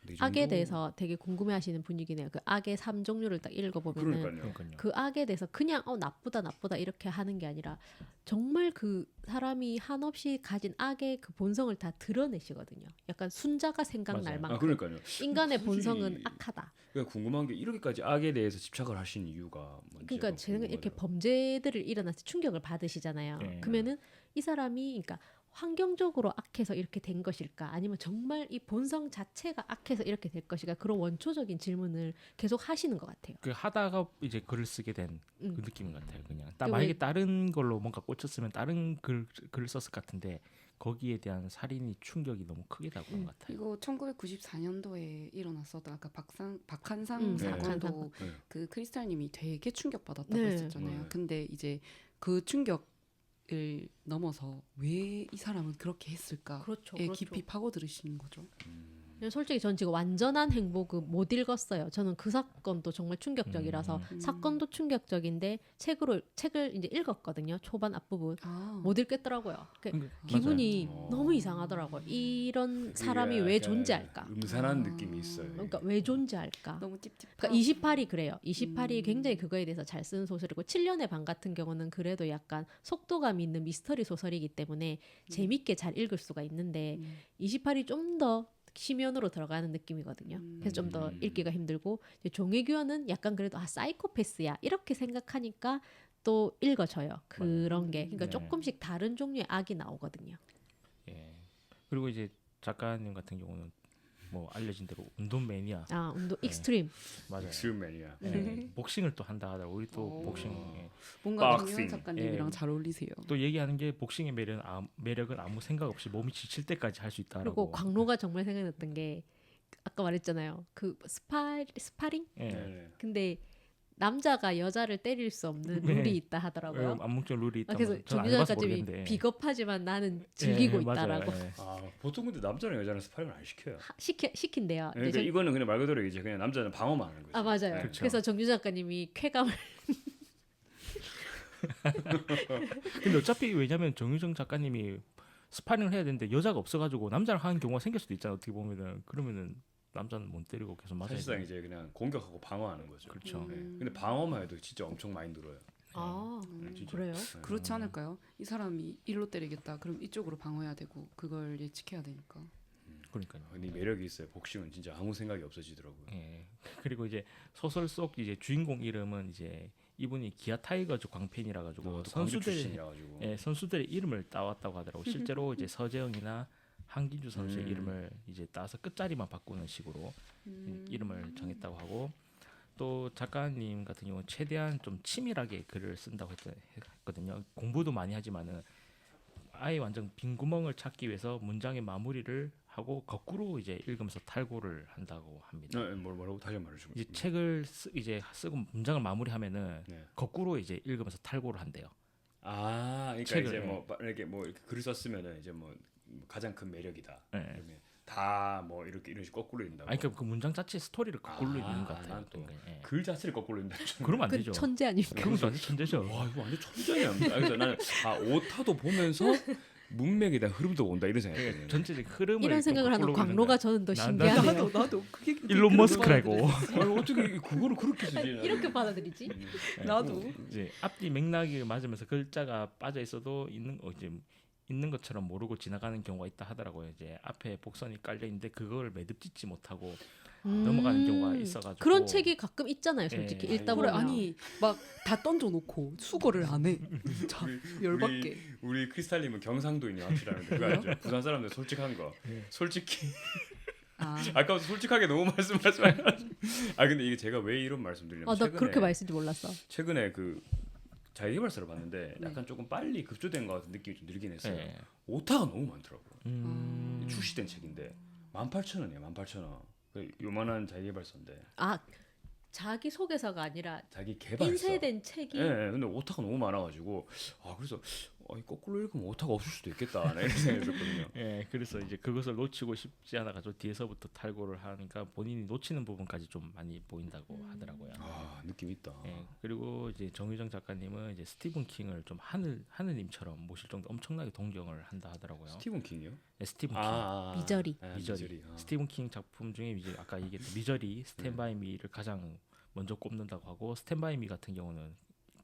근데 이 악에 정도- 대해서 되게 궁금해하시는 분위기네요. 그 악의 3종류를 딱 읽어보면은 그러니까요. 그러니까요. 그 악에 대해서 그냥 나쁘다 나쁘다 이렇게 하는 게 아니라 정말 그 사람이 한없이 가진 악의 그 본성을 다 드러내시거든요. 약간 순자가 생각날 맞아요. 아 만큼 그러니까요. 인간의 굳이- 본성은 악하다. 그러니까 궁금한 게 이렇게까지 악에 대해서 집착을 하신 이유가 뭔지 그러니까 약간 제 생각에 이렇게 궁금하더라고요. 범죄들을 일어나서 충격을 받으시잖아요. 네. 그러면은 이 사람이 그러니까 환경적으로 악해서 이렇게 된 것일까? 아니면 정말 이 본성 자체가 악해서 이렇게 될 것일까? 그런 원초적인 질문을 계속 하시는 것 같아요. 그 하다가 이제 글을 쓰게 된 그 음. 느낌 같아요. 그냥 그 만약에 왜- 다른 걸로 뭔가 꽂혔으면 다른 글을 썼을 것 같은데 거기에 대한 살인이 충격이 너무 크게 다가온 것 같아요. 이거 1994년도에 일어났었던 아까 박한상 음, 네. 사건도 네. 그 크리스탈님이 되게 충격받았다고 네. 했었잖아요. 네. 근데 이제 그 충격을 넘어서 왜 이 사람은 그렇게 했을까에 그렇죠. 깊이 파고들으시는 거죠. 솔직히 전 지금 완전한 행복은 못 읽었어요. 저는 그 사건도 정말 충격적이라서 사건도 충격적인데 책을 이제 읽었거든요. 초반 앞부분 아, 못 읽겠더라고요. 그러니까 기분이 맞아요. 너무 이상하더라고요. 이런 사람이 그게 왜 약간 존재할까? 음산한 아. 느낌이 있어요. 그러니까 왜 존재할까? 너무 찝찝. 그러니까 28이 그래요. 28이 음. 굉장히 그거에 대해서 잘 쓴 소설이고 7년의 방 같은 경우는 그래도 약간 속도감 있는 미스터리 소설이기 때문에 재밌게 잘 읽을 수가 있는데 28이 좀 더 심연으로 들어가는 느낌이거든요. 그래서 좀 더 읽기가 힘들고 이제 종의규현은 약간 그래도 사이코패스야 이렇게 생각하니까 또 읽어져요. 그런 게 그러니까 네. 조금씩 다른 종류의 악이 나오거든요. 예. 그리고 이제 작가님 같은 경우는 뭐 알려진 대로 운동 매니아 운동 네. 익스트림. 맞아요. 엑스트림맨이야. 예. 복싱을 또 한다 하더라고. 우리 또 오. 복싱 예. 뭔가 박싱. 정유현 작가님이랑 예. 잘 어울리세요. 또 얘기하는 게 복싱의 매력은 아무 생각 없이 몸이 지칠 때까지 할 수 있다라고. 그리고 광로가 정말 생각났던 게 아까 말했잖아요. 그 스파링? 예. 네. 근데 남자가 여자를 때릴 수 없는 네. 룰이 있다 하더라고요. 암묵적 룰이 있다. 그래서 정유정 작가님이 비겁하지만 나는 즐기고 있다라고 보통 근데 남자랑 여자는 스파링을 안 시켜요. 시킨대요. 그러니까 이제 이거는 그냥 말 그대로 이제 그냥 남자는 방어만 하는 거죠. 맞아요. 네. 그렇죠. 그래서 정유정 작가님이 쾌감을 근데 어차피 왜냐면 정유정 작가님이 스파링을 해야 되는데 여자가 없어가지고 남자랑 하는 경우가 생길 수도 있잖아. 어떻게 보면은 그러면은 남자는 못 때리고 계속 맞아야 사실상 돼. 이제 그냥 공격하고 방어하는 거죠. 그렇죠. 네. 근데 방어만 해도 진짜 엄청 많이 늘어요. 진짜. 그래요? 네. 그렇지 않을까요? 이 사람이 일로 때리겠다. 그럼 이쪽으로 방어해야 되고 그걸 예측해야 되니까. 그러니까요. 근데 매력이 있어요. 복싱은 진짜 아무 생각이 없어지더라고요. 예. 그리고 이제 소설 속 이제 주인공 이름은 이제 이분이 기아 타이거즈 광팬이라 가지고 광주 선수들 출신이라 가지고. 예, 선수들의 이름을 따왔다고 하더라고. 실제로 이제 서재영이나 한긴주 선수의 이름을 이제 따서 끝자리만 바꾸는 식으로 이름을 정했다고 하고 또 작가님 같은 경우는 최대한 좀 치밀하게 글을 쓴다고 했거든요. 공부도 많이 하지만은 아예 완전 빈 구멍을 찾기 위해서 문장의 마무리를 하고 거꾸로 이제 읽으면서 탈고를 한다고 합니다. 뭐라고 다시 말해 주고. 이제 책을 이제 쓰고 문장을 마무리하면은 네. 거꾸로 이제 읽으면서 탈고를 한대요. 그러니까 책을, 이제 뭐 이렇게 글을 썼으면은 이제 뭐 가장 큰 매력이다. 네. 그러면 다 뭐 이렇게 이런 식으로 거꾸로 읽는다고. 아니 그러니까 그 문장 자체 스토리를 거꾸로 읽는 것 같아요. 난 또 그러니까, 예. 글 자체를 거꾸로 읽는다. 그러면 안 그 되죠. 천재 아닙니까? 그건 완전 천재죠. 와 이거 완전 천재야. 그래서 나는 오타도 보면서 문맥에 대한 흐름도 온다 이런 생각이에요. 전체적 흐름을 이런 좀 생각을 하는 거꾸로 광로가 읽는다. 저는 더 나- 신기하네요. 나도 그게 일론 머스크라고. 어떻게 그거를 그렇게 쓰지? 이렇게 받아들이지? 나도. 이제 앞뒤 맥락이 맞으면서 글자가 빠져 있어도 이제 있는 것처럼 모르고 지나가는 경우가 있다 하더라고요. 이제 앞에 복선이 깔려 있는데 그걸 매듭짓지 못하고 넘어가는 경우가 있어가지고 그런 책이 가끔 있잖아요. 솔직히 예. 읽다 그래 보면 아니 막 다 던져놓고 수거를 안 해. 자 열받게. 우리 크리스탈님은 경상도인이 확실하는데 그거 알죠? 부산 사람들 솔직한 거. 솔직히 아까부터 솔직하게 너무 말씀하시면. 근데 이게 제가 왜 이런 말씀드리냐면 나 그렇게 말씀인지 몰랐어. 최근에 그 자기계발서를 봤는데 네. 약간 조금 빨리 급조된 것 같은 느낌이 좀 들긴 했어요. 예. 오타가 너무 많더라고요. 음. 출시된 책인데 18,000원이에요. 18,000원. 그 요만한 자기계발서인데 자기 소개서가 아니라 자기 개발서. 인쇄된 책이 예, 근데 오타가 너무 많아가지고 그래서 거꾸로 읽으면 오타가 없을 수도 있겠다. 이런 생각했거든요. 예, 그래서 이제 그것을 놓치고 싶지 않아가지고 뒤에서부터 탈고를 하니까 본인이 놓치는 부분까지 좀 많이 보인다고 하더라고요. 아 느낌 있다. 예, 그리고 이제 정유정 작가님은 이제 스티븐 킹을 좀 하느님처럼 모실 정도 엄청나게 동경을 한다 하더라고요. 스티븐 킹이요? 예, 스티븐 킹. 미저리. 미저리. 아. 스티븐 킹 작품 중에 이제 아까 얘기했던 미저리, 스탠바이 미를 가장 먼저 꼽는다고 하고 스탠바이 미 같은 경우는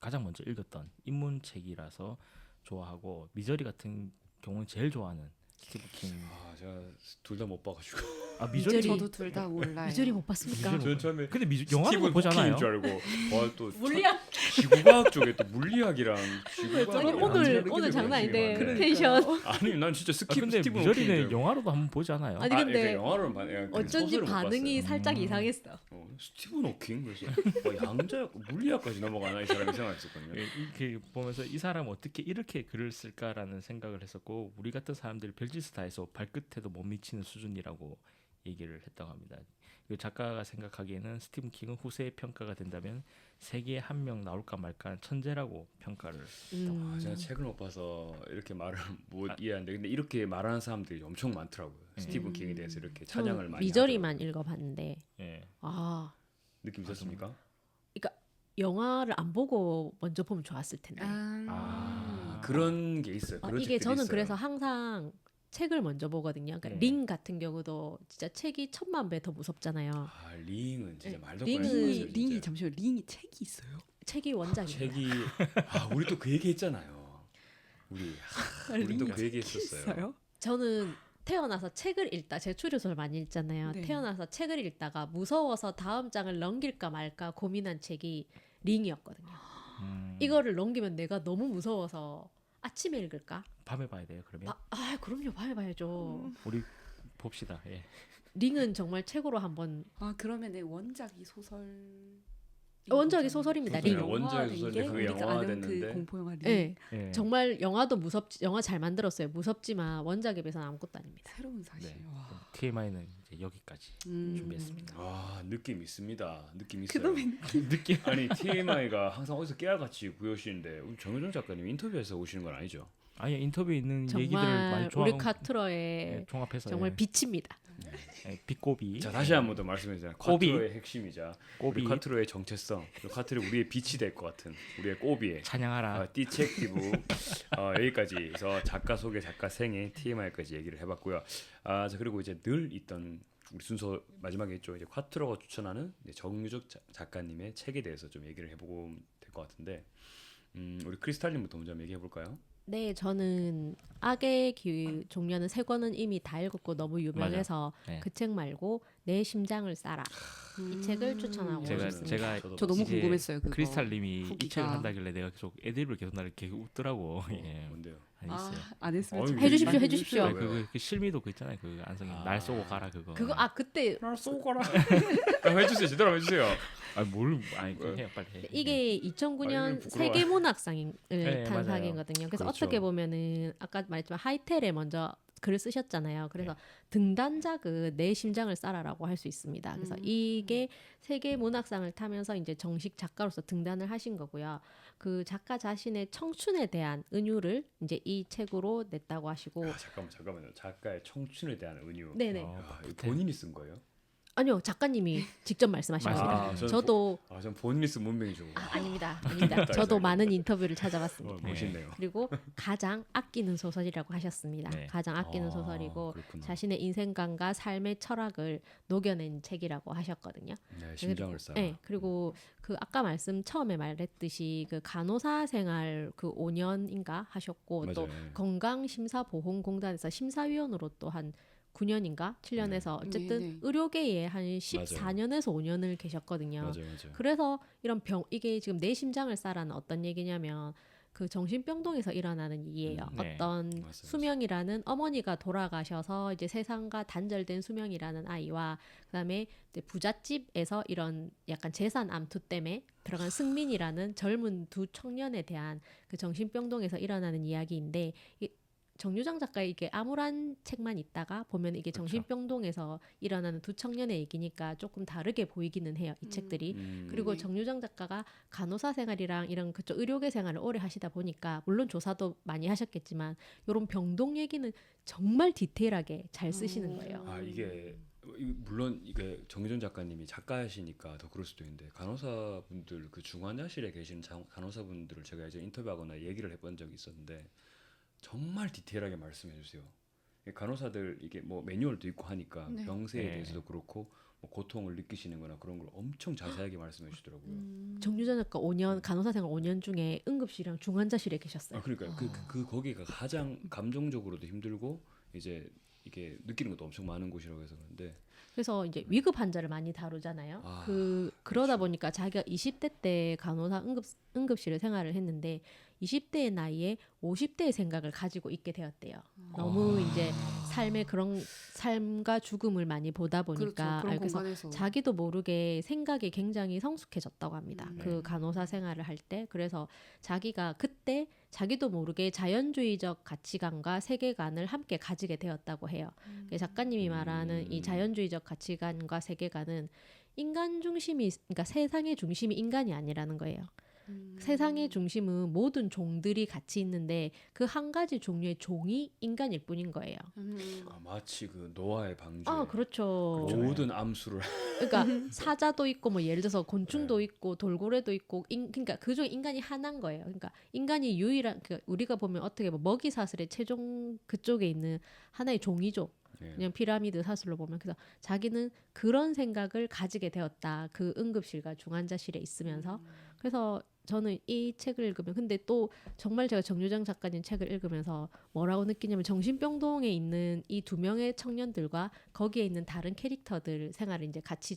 가장 먼저 읽었던 입문책이라서 좋아하고 미저리 같은 경우는 제일 좋아하는 스티븐 킹. 아 제가 둘 다 못 봐가지고. 아 미저리. 저도 둘 다 몰라요. 미저리 못 봤습니까? 미저리 저는 처음에 근데 영화는 보잖아요. 줄 알고 와또 물리학. 지구과학 쪽에 또 물리학이랑 지구과학 아니 오늘 장난 아닌데 그러니까요. 텐션. 아니 난 진짜 아, 근데 스티븐 미저리는 호킹인 줄 영화로도 한번 보잖아요. 아니, 근데 그러니까 영화로는 봤 어쩐지 반응이 살짝 이상했어. 스티븐 호킹 그래서 양자 물리학까지 넘어가나 이 사람이 생각했었거든요. 예, 이렇게 보면서 이 사람 어떻게 이렇게 글을 쓸까라는 생각을 했었고 우리 같은 사람들이 별짓을 다 해서 발끝에도 못 미치는 수준이라고 얘기를 했다고 합니다. 그 작가가 생각하기에는 스티븐 킹은 후세의 평가가 된다면 세계에 한 명 나올까 말까한 천재라고 평가를 아, 제가 책을 못 봐서 이렇게 말을 못 이해하는데 근데 이렇게 말하는 사람들이 엄청 많더라고요. 스티븐 킹에 대해서 이렇게 찬양을 많이 미저리만 읽어봤는데 예. 아 느낌 있었습니까? 영화를 안 보고 먼저 보면 좋았을 텐데. 그런 게 있어요. 그런 이게 책들이 저는 있어요. 그래서 항상 책을 먼저 보거든요. 그러니까 네. 링 같은 경우도 진짜 책이 1000만 배 더 무섭잖아요. 아 링은 진짜 네, 말도 링은- 안 되는 링이 잠시만 링이 책이 있어요? 책이 원작이에요. 책이 우리 또 그 얘기 했잖아요. 우리도 그 얘기 했었어요. 저는 태어나서 책을 읽다 제가 추리소설 많이 읽잖아요. 네. 태어나서 책을 읽다가 무서워서 다음 장을 넘길까 말까 고민한 책이 링이었거든요. 이거를 넘기면 내가 너무 무서워서 아침에 읽을까? 밤에 봐야 돼요. 그러면 그럼요. 밤에 봐야죠. 우리 봅시다. 예. 링은 정말 책으로 한번 아 그러면 원작이 소설. 원작이 소설입니다. 그거요. 링. 원작이 소설인데 그게 우리가 영화가 아는 됐는데. 그 공포 영화 링. 네. 예. 정말 영화도 영화 잘 만들었어요. 무섭지만 원작에 비해서는 아무것도 아닙니다. 새로운 사실. 네. 와. TMI는 이제 여기까지 준비했습니다. 아 느낌 있습니다. 느낌 있어요. 그놈의 느낌. 아니 TMI가 항상 어디서 깨알같이 구해오시는데 우리 정효정 작가님 인터뷰에서 오시는 건 아니죠? 아니 인터뷰에 있는 얘기들을 정말 많이 우리 좋아하고 카트러의 예, 종합해서 정말 예. 빛입니다. 예, 빛고비. 자 다시 한 번 더 말씀해주세요. 꼬비. 콰트로의 핵심이자 꼬비. 우리 콰트로의 정체성, 그리고 콰트로 우리의 빛이 될 것 같은 우리의 꼬비의 찬양하라. 띠책티브 여기까지 해서 작가 소개, 작가 생애, TMI까지 얘기를 해봤고요. 자 그리고 이제 늘 있던 우리 순서 마지막에 있죠. 이제 콰트로가 추천하는 이제 정유적 작가님의 책에 대해서 좀 얘기를 해보고 될 것 같은데 우리 크리스탈님부터 먼저 한번 얘기해 볼까요? 네, 저는 악의 종려는 세 권은 이미 다 읽었고 너무 유명해서 맞아요. 네. 그 책 말고 내 심장을 싸라 이 책을 추천하고 제가 싶습니다. 저 너무 이제 궁금했어요. 그거. 크리스탈님이 이 후기가. 책을 한다길래 내가 계속 애드립을 계속 나를 계속 웃더라고. 예. 뭔데요? 아니 있어요. 안 했으면 어이, 참 해주십시오, 많이 해주십시오. 아, 그 실미도 그 있잖아요. 그 안성이 날 쏘고 가라 그거. 그거 그때 날 쏘거라. 해주세요, 제대로 한번 해주세요. 아니 그 해요 빨리 해. 이게 아니, 2009년 부끄러워요. 세계문학상을 네, 탄 맞아요. 상이거든요. 그래서 그렇죠. 어떻게 보면은 아까 말했지만 하이텔에 먼저 글을 쓰셨잖아요. 그래서 등단작은 내 심장을 싸라라고 할 수 있습니다. 그래서 이게 세계문학상을 타면서 이제 정식 작가로서 등단을 하신 거고요. 그 작가 자신의 청춘에 대한 은유를 이제 이 책으로 냈다고 하시고 잠깐만요. 작가의 청춘에 대한 은유. 네네. 이거 본인이 쓴 거예요? 아니요 작가님이 직접 말씀하신 겁니다. 저는 저도 전 본인이 쓴 문명이죠. 아닙니다. 재밌다, 저도 이거. 많은 인터뷰를 찾아봤습니다. 멋있네요. 그리고 가장 아끼는 소설이라고 하셨습니다. 네. 가장 아끼는 소설이고 그렇구나. 자신의 인생관과 삶의 철학을 녹여낸 책이라고 하셨거든요. 네, 심장을 싸. 네, 그리고 그 아까 처음에 말했듯이 그 간호사 생활 그 5년인가 하셨고 또 맞아요. 건강심사보험공단에서 심사위원으로 또 한 9년인가 7년에서 어쨌든 네, 네. 의료계에 한 14년에서 5년을 계셨거든요. 맞아요. 그래서 이런 이게 지금 내 심장을 싸라는 어떤 얘기냐면 그 정신병동에서 일어나는 일이에요. 네. 어떤 맞아요. 수명이라는 어머니가 돌아가셔서 이제 세상과 단절된 수명이라는 아이와 그다음에 이제 부잣집에서 이런 약간 재산 암투 때문에 들어간 승민이라는 젊은 두 청년에 대한 그 정신병동에서 일어나는 이야기인데 정유정 작가의 이게 암울한 책만 있다가 보면 이게 그렇죠. 정신병동에서 일어나는 두 청년의 얘기니까 조금 다르게 보이기는 해요. 이 책들이. 그리고 네. 정유정 작가가 간호사 생활이랑 이런 그쪽 의료계 생활을 오래 하시다 보니까 물론 조사도 많이 하셨겠지만 이런 병동 얘기는 정말 디테일하게 잘 쓰시는 거예요. 이게 물론 이게 정유정 작가님이 작가시니까 더 그럴 수도 있는데 간호사분들 그 중환자실에 계신 간호사분들을 제가 이제 인터뷰하거나 얘기를 해본 적이 있었는데 정말 디테일하게 말씀해 주세요. 간호사들 이게 뭐 매뉴얼도 있고 하니까 네. 병세에 네. 대해서도 그렇고 뭐 고통을 느끼시는거나 그런 걸 엄청 자세하게 말씀해 주시더라고요. 정유정 작가 5년 간호사 생활 5년 중에 응급실이랑 중환자실에 계셨어요. 그러니까 그 거기가 가장 감정적으로도 힘들고 이제 이게 느끼는 것도 엄청 많은 곳이라고 해서 그런데 그래서 이제 위급 환자를 많이 다루잖아요. 아, 그러다 그렇죠. 보니까 자기가 20대 때 간호사 응급실에 생활을 했는데 20대의 나이에 50대의 생각을 가지고 있게 되었대요. 너무 이제 삶의 그런 삶과 죽음을 많이 보다 보니까 그렇죠. 그런 그래서 공간에서 자기도 모르게 생각이 굉장히 성숙해졌다고 합니다. 음. 그 간호사 생활을 할 때. 그래서 자기가 그때 자기도 모르게 자연주의적 가치관과 세계관을 함께 가지게 되었다고 해요. 그 작가님이 말하는 이 자연주의적 가치관과 세계관은 인간 중심이, 그러니까 세상의 중심이 인간이 아니라는 거예요. 세상의 중심은 모든 종들이 같이 있는데 그 한 가지 종류의 종이 인간일 뿐인 거예요. 마치 그 노아의 방주 그렇죠. 모든 암수를 그러니까 사자도 있고 뭐 예를 들어서 곤충도 있고 돌고래도 있고 그러니까 그중에 인간이 하나인 거예요. 그러니까 인간이 유일한 우리가 보면 어떻게 뭐 먹이 사슬의 최종 그쪽에 있는 하나의 종이죠. 그냥 피라미드 사슬로 보면 그래서 자기는 그런 생각을 가지게 되었다. 그 응급실과 중환자실에 있으면서 그래서 저는 이 책을 읽으면 근데 또 정말 제가 정유정 작가님 책을 읽으면서 뭐라고 느끼냐면 정신병동에 있는 이 두 명의 청년들과 거기에 있는 다른 캐릭터들 생활을 이제 같이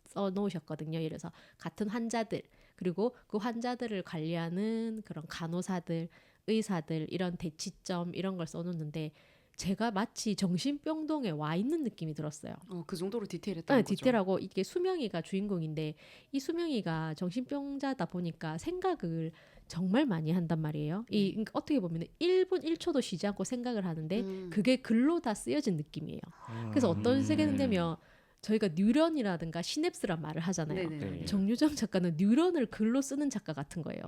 써 놓으셨거든요. 예를 들어서 같은 환자들 그리고 그 환자들을 관리하는 그런 간호사들, 의사들 이런 대치점 이런 걸 써놓는데 제가 마치 정신병동에 와 있는 느낌이 들었어요. 그 정도로 디테일했다는 거죠. 디테일하고 이게 수명이가 주인공인데 이 수명이가 정신병자다 보니까 생각을 정말 많이 한단 말이에요. 그러니까 어떻게 보면 1분 1초도 쉬지 않고 생각을 하는데 그게 글로 다 쓰여진 느낌이에요. 그래서 어떤 세계냐면 저희가 뉴런이라든가 시냅스란 말을 하잖아요. 네네. 정유정 작가는 뉴런을 글로 쓰는 작가 같은 거예요.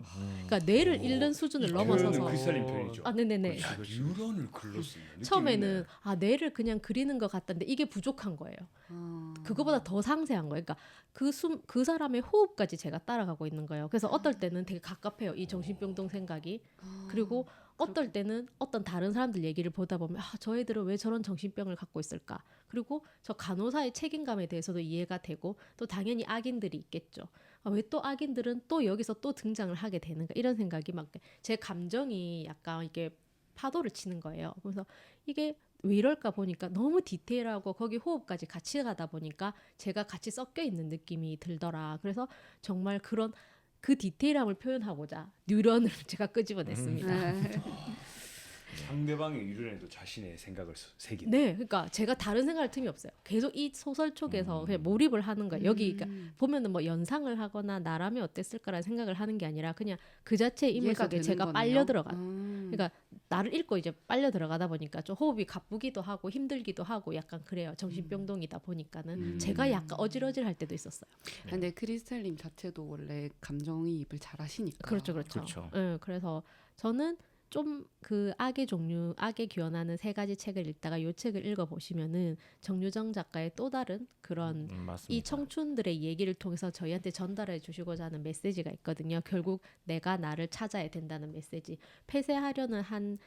그러니까 뇌를 잃는 수준을 넘어서서 크리스탈린 표현이죠. 네네네. 야, 뉴런을 글로 쓴다. 느낌 처음에는 있네. 뇌를 그냥 그리는 것 같던데 이게 부족한 거예요. 그거보다 더 상세한 거예요. 그러니까 그 사람의 호흡까지 제가 따라가고 있는 거예요. 그래서 어떨 때는 되게 갑갑해요. 이 정신병동 생각이. 그리고 어떨 때는 어떤 다른 사람들 얘기를 보다 보면 저 애들은 왜 저런 정신병을 갖고 있을까? 그리고 저 간호사의 책임감에 대해서도 이해가 되고 또 당연히 악인들이 있겠죠. 왜 또 악인들은 또 여기서 또 등장을 하게 되는가 이런 생각이 막 제 감정이 약간 이게 파도를 치는 거예요. 그래서 이게 왜 이럴까 보니까 너무 디테일하고 거기 호흡까지 같이 가다 보니까 제가 같이 섞여 있는 느낌이 들더라. 그래서 정말 그런 그 디테일함을 표현하고자 뉴런을 제가 끄집어냈습니다. 상대방의 유련에도 자신의 생각을 새긴. 네, 그러니까 제가 다른 생각할 틈이 없어요. 계속 이 소설 쪽에서 그냥 몰입을 하는 거예요. 여기 그러니까 보면은 뭐 연상을 하거나 나라면 어땠을까라는 생각을 하는 게 아니라 그냥 그 자체의 인물 이해가 속에 되는 제가 거네요. 빨려 들어가. 그러니까 나를 읽고 이제 빨려 들어가다 보니까 좀 호흡이 가쁘기도 하고 힘들기도 하고 약간 그래요. 정신병동이다 보니까는 제가 약간 어질어질할 때도 있었어요. 근데 크리스탈님 자체도 원래 감정이입을 잘 하시니까. 그렇죠. 그렇죠. 네, 그래서 저는 좀 그 악의 종류, 악에 기원하는 세 가지 책을 읽다가 요 책을 읽어보시면은 정유정 작가의 또 다른 그런 맞습니다. 이 청춘들의 얘기를 통해서 저희한테 전달해 주시고자 하는 메시지가 있거든요. 결국 내가 나를 찾아야 된다는 메시지. 폐쇄하려는 한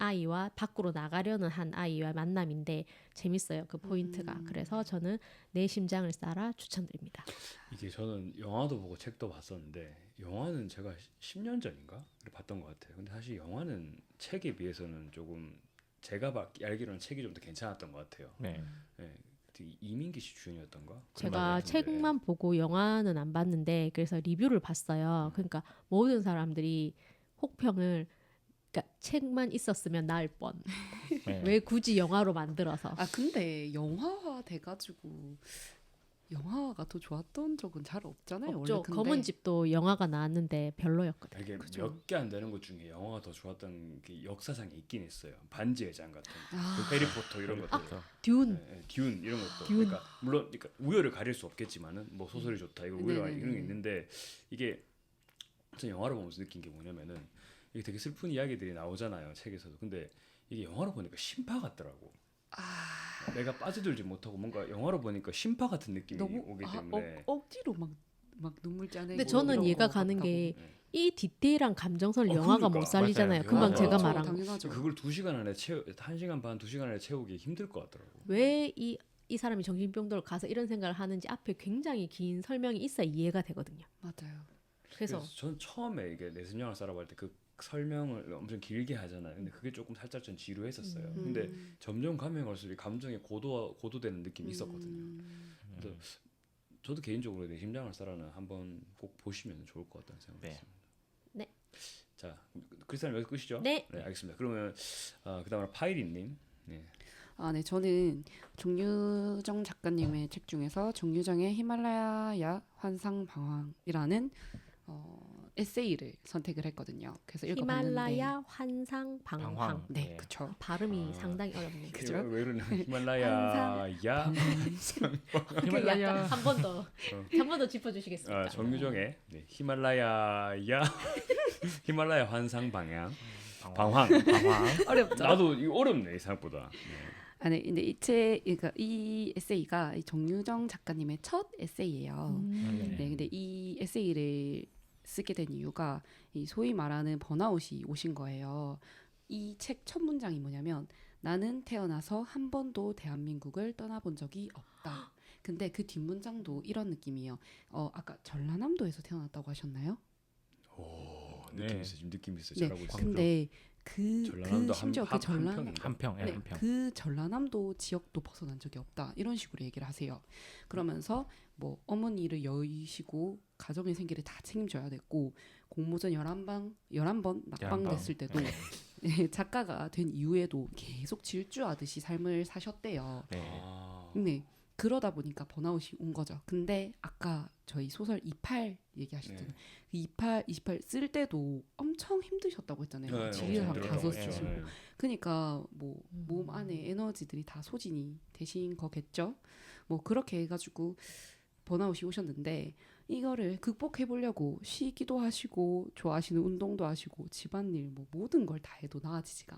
아이와 밖으로 나가려는 한 아이와 만남인데 재밌어요. 그 포인트가. 그래서 저는 내 심장을 쏴라 추천드립니다. 이게 저는 영화도 보고 책도 봤었는데 영화는 제가 10년 전인가 봤던 것 같아요. 근데 사실 영화는 책에 비해서는 조금 제가 알기로는 책이 좀 더 괜찮았던 것 같아요. 네. 네, 이민기 씨 주연이었던가? 그런 것 제가 같은데. 책만 보고 영화는 안 봤는데 그래서 리뷰를 봤어요. 그러니까 모든 사람들이 혹평을 그러니까 책만 있었으면 나을 뻔. 네. 왜 굳이 영화로 만들어서? 근데 영화화 돼가지고 영화가 더 좋았던 적은 잘 없잖아요. 없죠. 원래 근데 검은 집도 영화가 나왔는데 별로였거든요. 되게 그죠. 몇 개 안 되는 것 중에 영화가 더 좋았던 게 역사상에 있긴 있어요. 반지의 장 같은 아. 그 해리포터 이런 것들. 듄. 듀운 이런 것도 듀운. 그러니까 물론 그러니까 우열을 가릴 수 없겠지만은 뭐 소설이 좋다 이거 우열 네네네. 이런 게 있는데 이게 전 영화를 보면서 느낀 게 뭐냐면은 이게 되게 슬픈 이야기들이 나오잖아요 책에서도. 근데 이게 영화로 보니까 심파 같더라고. 내가 빠져들지 못하고 뭔가 영화로 보니까 심파 같은 느낌이 너무 오기 때문에 억지로 막 눈물 짜내고. 근데 저는 이런 이해가 것 가는 같다고. 게 네. 이 디테일한 감정선을 영화가 그러니까. 못 살리잖아요. 맞아요. 금방 영화가 제가 그렇죠. 말한 거. 당연하죠. 그걸 2시간 안에 1시간 반 2시간 안에 채우기 힘들 것 같더라고. 왜 이 사람이 정신병동을 가서 이런 생각을 하는지 앞에 굉장히 긴 설명이 있어야 이해가 되거든요. 맞아요. 그래서 전 처음에 이게 내 심장을 쌀아볼 때 그 설명을 엄청 길게 하잖아요. 근데 그게 조금 살짝 전 지루했었어요. 근데 점점 가면 갈수록 이 감정이 고도되는 느낌이 있었거든요. 그래서 저도 개인적으로 내 심장을 쌀아는 한번 꼭 보시면 좋을 것 같다는 생각이 네. 있습니다. 네. 자, 크리스탈 여기 끝이죠? 네. 알겠습니다. 그러면 그다음에 파이리님. 네. 네, 저는 정유정 작가님의 책 중에서 정유정의 히말라야 환상방황이라는 에세이를 선택을 했거요. 그래서 읽어봤는데 히말라야 환상 방황. 방황. 네, 네. 그렇죠. 발음이 상당히 어렵네요. 그죠? 왜 그러냐? 히말라야야. 히말라야. 한 번 더, 한 번 더 짚어주시겠습니까? 정유정의 네, 히말라야야. 히말라야 환상 방향. 방황. 어렵죠. 나도 이거 어렵네 이 생각보다. 아니, 근데 그러니까 이 에세이가 이 정유정 작가님의 첫 에세이예요. 네, 근데 이 에세이를 쓰게 된 이유가 이 소위 말하는 번아웃이 오신 거예요. 이 책 첫 문장이 뭐냐면 나는 태어나서 한 번도 대한민국을 떠나본 적이 없다. 근데 그 뒷문장도 이런 느낌이에요. 아까 전라남도에서 태어났다고 하셨나요? 오, 네. 느낌 있어. 지금 느낌 있어. 네. 잘하고 있어. 근데 그 전라남도 심지어 그 전라 한평. 네, 한평. 그 전라남도 지역도 벗어난 적이 없다 이런 식으로 얘기를 하세요. 그러면서 뭐 어머니를 여의시고 가정의 생계를 다 책임져야 됐고 공모전 11번 낙방됐을 때도 네, 작가가 된 이후에도 계속 질주하듯이 삶을 사셨대요. 네. 네. 그러다 보니까 번아웃이 온 거죠. 근데 아까 저희 소설 28 얘기하셨잖아요. 네. 그 28 쓸 때도 엄청 힘드셨다고 했잖아요. 네, 지리를 엄청 다섯 힘들어요. 쓰시고. 네. 그러니까 뭐 몸 안에 에너지들이 다 소진이 되신 거겠죠. 뭐 그렇게 해가지고 번아웃이 오셨는데 이거를 극복해 보려고 쉬기도 하시고 좋아하시는 운동도 하시고 집안일 뭐 모든 걸 다 해도 나아지지가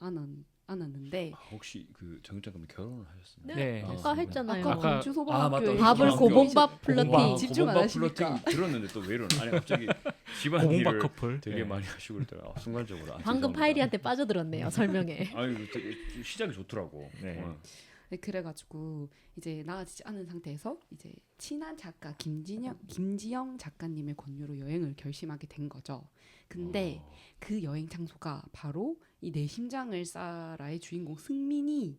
않았는데 혹시 그 정유정님 결혼을 하셨습니까? 네, 아까 했습니다. 했잖아요. 아까 아까- 광주소방학교에 밥을 고봉밥 고봉밥 플러팅. 고봉밥 집중 안 플러팅 하시니까. 들었는데 또 왜 이러나? 아니 갑자기 집안 고봉밥 일을 커플. 되게 네. 많이 하시고 그러더라. 순간적으로. 방금 죄송합니다. 파이리한테 빠져들었네요. 설명에. 아니 되게 시작이 좋더라고. 네. 네, 그래가지고 이제 나아지지 않은 상태에서 이제 친한 작가 김지영 작가님의 권유로 여행을 결심하게 된 거죠. 근데 그 여행 장소가 바로 이 내 심장을 쏴라의 주인공 승민이